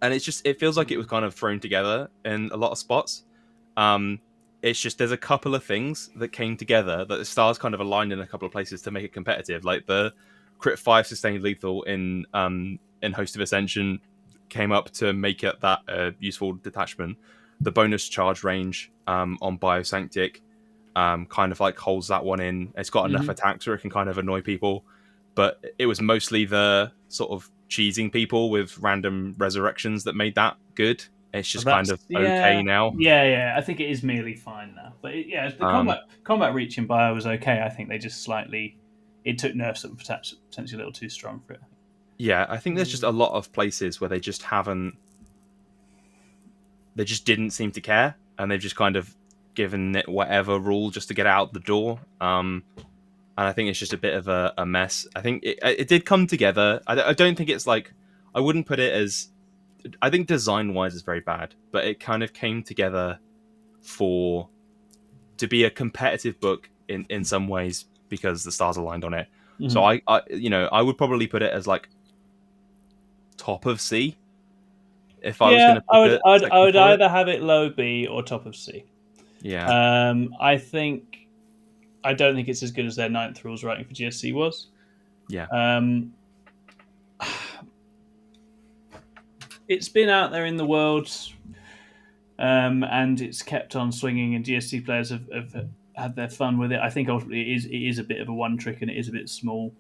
And it feels like it was kind of thrown together in a lot of spots. It's just there's a couple of things that came together that the stars kind of aligned in a couple of places to make it competitive. Like the crit 5 sustained lethal in Host of Ascension came up to make it that useful detachment. The bonus charge range on Biosanctic kind of like holds that one in. It's got enough attacks where it can kind of annoy people. But it was mostly the sort of cheesing people with random resurrections that made that good. It's just kind of okay now. Yeah, I think it is merely fine now. But the combat reach in Bio was okay. I think they just it took nerfs that were potentially a little too strong for it. Yeah, I think there's just a lot of places where they just didn't seem to care, and they've just kind of given it whatever rule just to get out the door. And I think it's just a bit of a mess. I think it did come together. I don't think it's like... I wouldn't put it as... I think design-wise it's very bad, but it kind of came together to be a competitive book in some ways because the stars aligned on it. Mm-hmm. So I would probably put it as like top of C. If I was going to put I would either have it low B or top of C. Yeah. I don't think it's as good as their 9th rules writing for GSC was. Yeah. It's been out there in the world, and it's kept on swinging, and GSC players have had their fun with it. I think ultimately it is a bit of a one trick, and it is a bit small,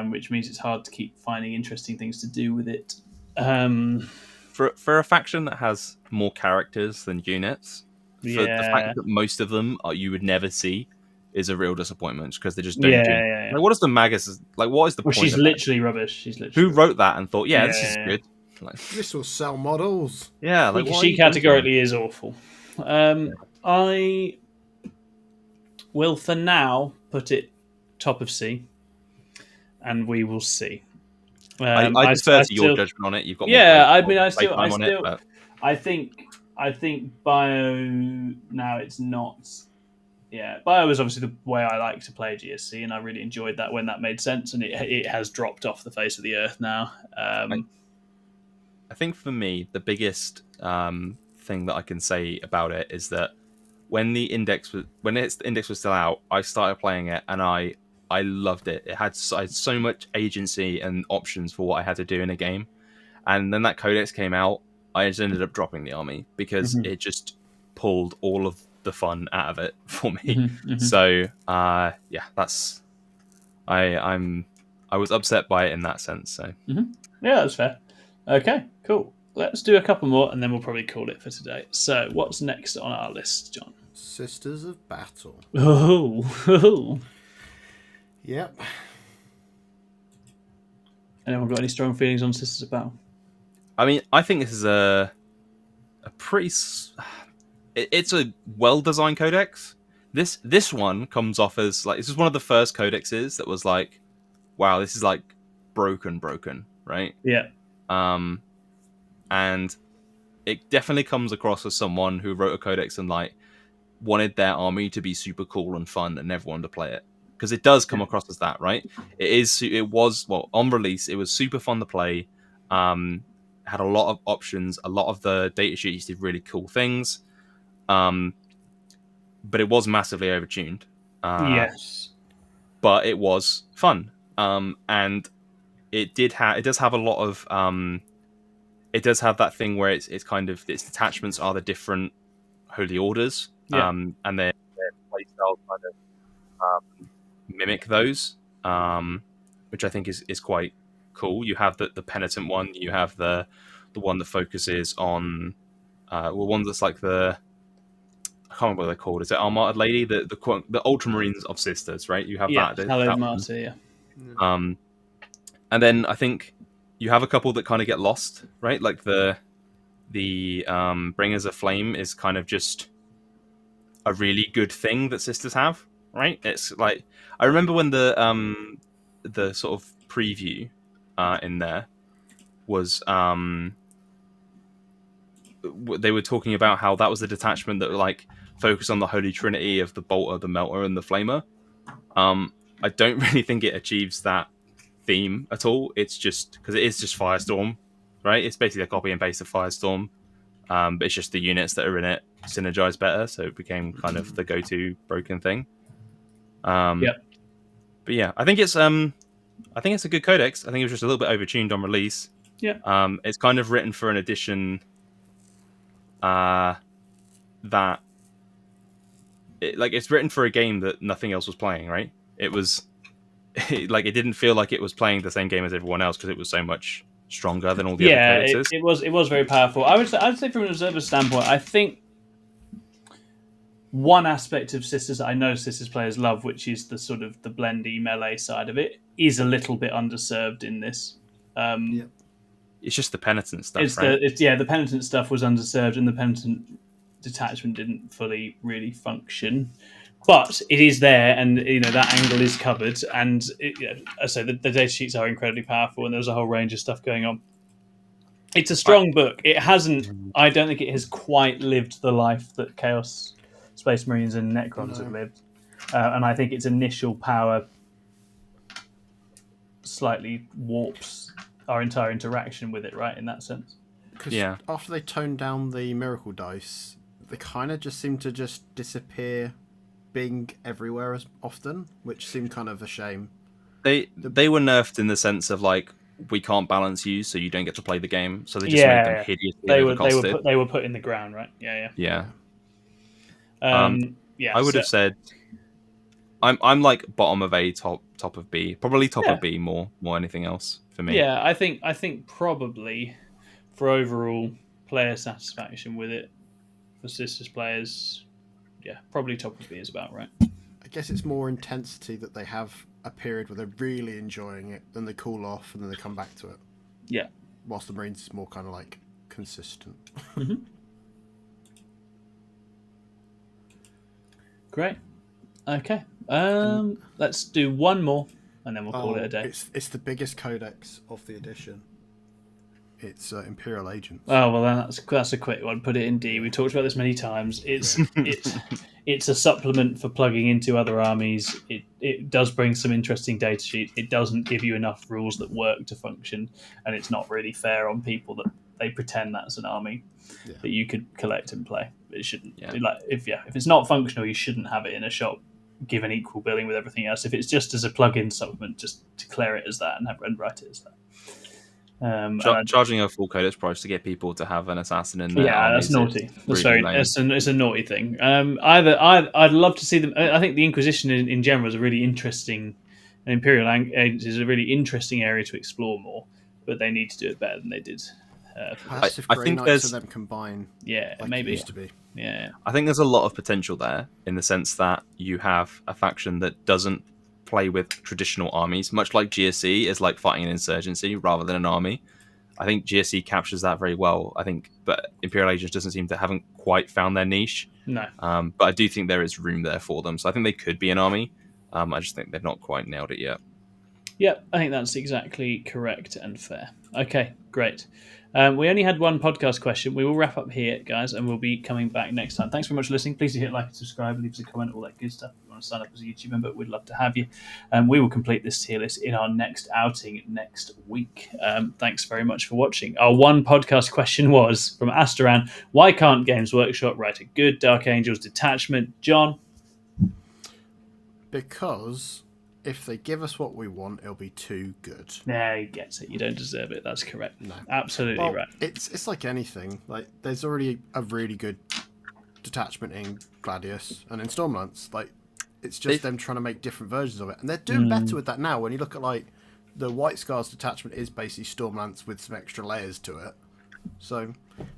which means it's hard to keep finding interesting things to do with it. For a faction that has more characters than units, for the fact that most of them you would never see is a real disappointment because they just don't do. Like, what is the Magus like? What is the point? She's literally rubbish. She's literally who wrote that and thought, this is good. Like, this will sell models. Yeah, like she categorically is awful. I will for now put it top of C, and we will see. I defer to your judgment on it. You've got I think Bio now it's not. Yeah, Bio was obviously the way I like to play GSC, and I really enjoyed that when that made sense, and it has dropped off the face of the earth now. I think for me, the biggest thing that I can say about it is that when its index was still out, I started playing it, and I loved it. I had so much agency and options for what I had to do in a game, and then that codex came out. I just ended up dropping the army because it just pulled all of the fun out of it for me. So that's I was upset by it in that sense. So yeah, that's fair. Okay, cool. Let's do a couple more, and then we'll probably call it for today. So, what's next on our list, John? Sisters of Battle. Oh. Yep. Anyone got any strong feelings on Sisters of Battle? I mean, I think this is a pretty. It's a well-designed codex. This one comes off as like this is one of the first codexes that was like, wow, this is like broken, right? Yeah. And it definitely comes across as someone who wrote a codex and like wanted their army to be super cool and fun and everyone to play it, because it does come across as that, right? It was on release, it was super fun to play. Had a lot of options, a lot of the data sheets did really cool things, but it was massively overtuned. Yes, but it was fun, and it does have a lot of it does have that thing where it's kind of its detachments are the different holy orders, and their playstyle kind of mimic those, which I think is quite cool. You have the penitent one, you have the one that focuses on one that's like the, I can't remember what they're called. Is it Armated Lady? The Ultramarines of Sisters, right? You have that. Hallowed Martyr, yeah. And then I think you have a couple that kind of get lost, right? Like the Bringers of Flame is kind of just a really good thing that Sisters have, right? It's like, I remember when the sort of preview in there was they were talking about how that was the detachment that like focused on the Holy Trinity of the Bolter, the Melter, and the Flamer. I don't really think it achieves that theme at all. It's just because it is just Firestorm, right? It's basically a copy and paste of Firestorm, but it's just the units that are in it synergize better, so it became kind of the go-to broken thing. But yeah, I think it's a good codex. I think it was just a little bit overtuned on release. Yeah. It's kind of written for an edition that it's written for a game that nothing else was playing, right? It was like it didn't feel like it was playing the same game as everyone else because it was so much stronger than all the other codexes. It was very powerful. I'd say from an observer standpoint, I think one aspect of Sisters that I know Sisters players love, which is the sort of the blendy melee side of it, is a little bit underserved in this. It's just the penitent stuff, right? The penitent stuff was underserved, and the penitent detachment didn't fully really function. But it is there, and that angle is covered. And I say the data sheets are incredibly powerful, and there's a whole range of stuff going on. It's a strong book. It hasn't. I don't think it has quite lived the life that Chaos Space Marines and Necrons have lived, and I think its initial power slightly warps our entire interaction with it, right? In that sense. Because after they toned down the miracle dice, they kind of just seem to just disappear being everywhere as often, which seemed kind of a shame. They were nerfed in the sense of like we can't balance you, so you don't get to play the game. So they just made them hideously overcosted. They were put in the ground, right? Yeah. Yeah. I would have said I'm like bottom of A, top of B, probably top of B more anything else for me. Yeah, I think probably for overall player satisfaction with it for Sisters players, probably top of B is about right. I guess it's more intensity that they have a period where they're really enjoying it, then they cool off, and then they come back to it. Yeah. Whilst the Marines is more kind of like consistent. Mm-hmm. Great. Okay. Let's do one more, and then we'll call it a day. It's the biggest codex of the edition. It's Imperial Agents. Oh well, then that's a quick one. Put it in D. We talked about this many times. It's a supplement for plugging into other armies. It does bring some interesting data sheets. It doesn't give you enough rules that work to function, and it's not really fair on people that they pretend that's an army that you could collect and play. It shouldn't. Like if it's not functional, you shouldn't have it in a shop. Given equal billing with everything else. If it's just as a plug-in supplement, just declare it as that and write it as that. Charging a full codex price to get people to have an assassin in there. Yeah, that's naughty. That's it's a naughty thing. I'd love to see them. I think the Inquisition in general is a really interesting, and Imperial Agents is a really interesting area to explore more. But they need to do it better than they did. I think there's them combine. Yeah, like maybe it used to be. Yeah, I think there's a lot of potential there in the sense that you have a faction that doesn't play with traditional armies, much like GSE is like fighting an insurgency rather than an army. I think GSE captures that very well. But Imperial Agents haven't quite found their niche. No. But I do think there is room there for them. So I think they could be an army. I just think they've not quite nailed it yet. Yep, I think that's exactly correct and fair. Okay, great. We only had one podcast question. We will wrap up here, guys, and we'll be coming back next time. Thanks very much for listening. Please do hit like and subscribe, leave us a comment, all that good stuff. If you want to sign up as a YouTube member, we'd love to have you. We will complete this tier list in our next outing next week. Thanks very much for watching. Our one podcast question was from Asteran. Why can't Games Workshop write a good Dark Angels detachment? John? Because if they give us what we want, it'll be too good. Yeah, he gets it. You don't deserve it. That's correct. No. Absolutely right. It's like anything. Like there's already a really good detachment in Gladius and in Stormlance. Like it's just them trying to make different versions of it, and they're doing better with that now. When you look at like the White Scars detachment is basically Stormlance with some extra layers to it. So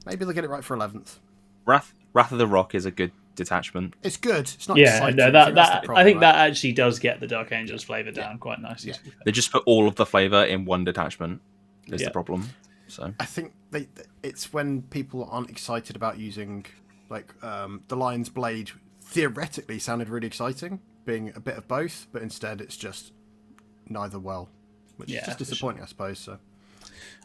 maybe they'll get it right for 11th. Wrath of the Rock is a good detachment. It's good. It's not. Yeah, exciting. no, I think that actually does get the Dark Angels flavour down quite nicely. Yeah. They just put all of the flavour in one detachment. Is the problem. So I think it's when people aren't excited about using like the Lion's Blade. Theoretically, sounded really exciting, being a bit of both, but instead it's just neither well, which is just disappointing, I suppose. So.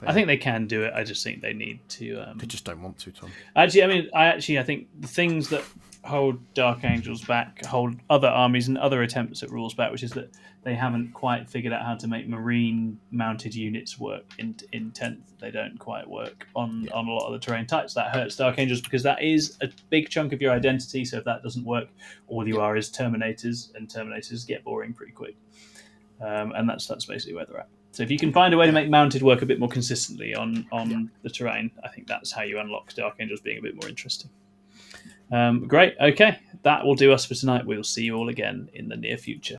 I think they can do it. I just think they need to. They just don't want to, Tom. Actually, I think the things that hold Dark Angels back hold other armies and other attempts at rules back, which is that they haven't quite figured out how to make Marine mounted units work in 10th. They don't quite work on a lot of the terrain types. That hurts Dark Angels because that is a big chunk of your identity. So if that doesn't work, all you are is Terminators, and Terminators get boring pretty quick. And that's basically where they're at. So if you can find a way to make mounted work a bit more consistently on the terrain, I think that's how you unlock Dark Angels being a bit more interesting. Great. Okay. That will do us for tonight. We'll see you all again in the near future.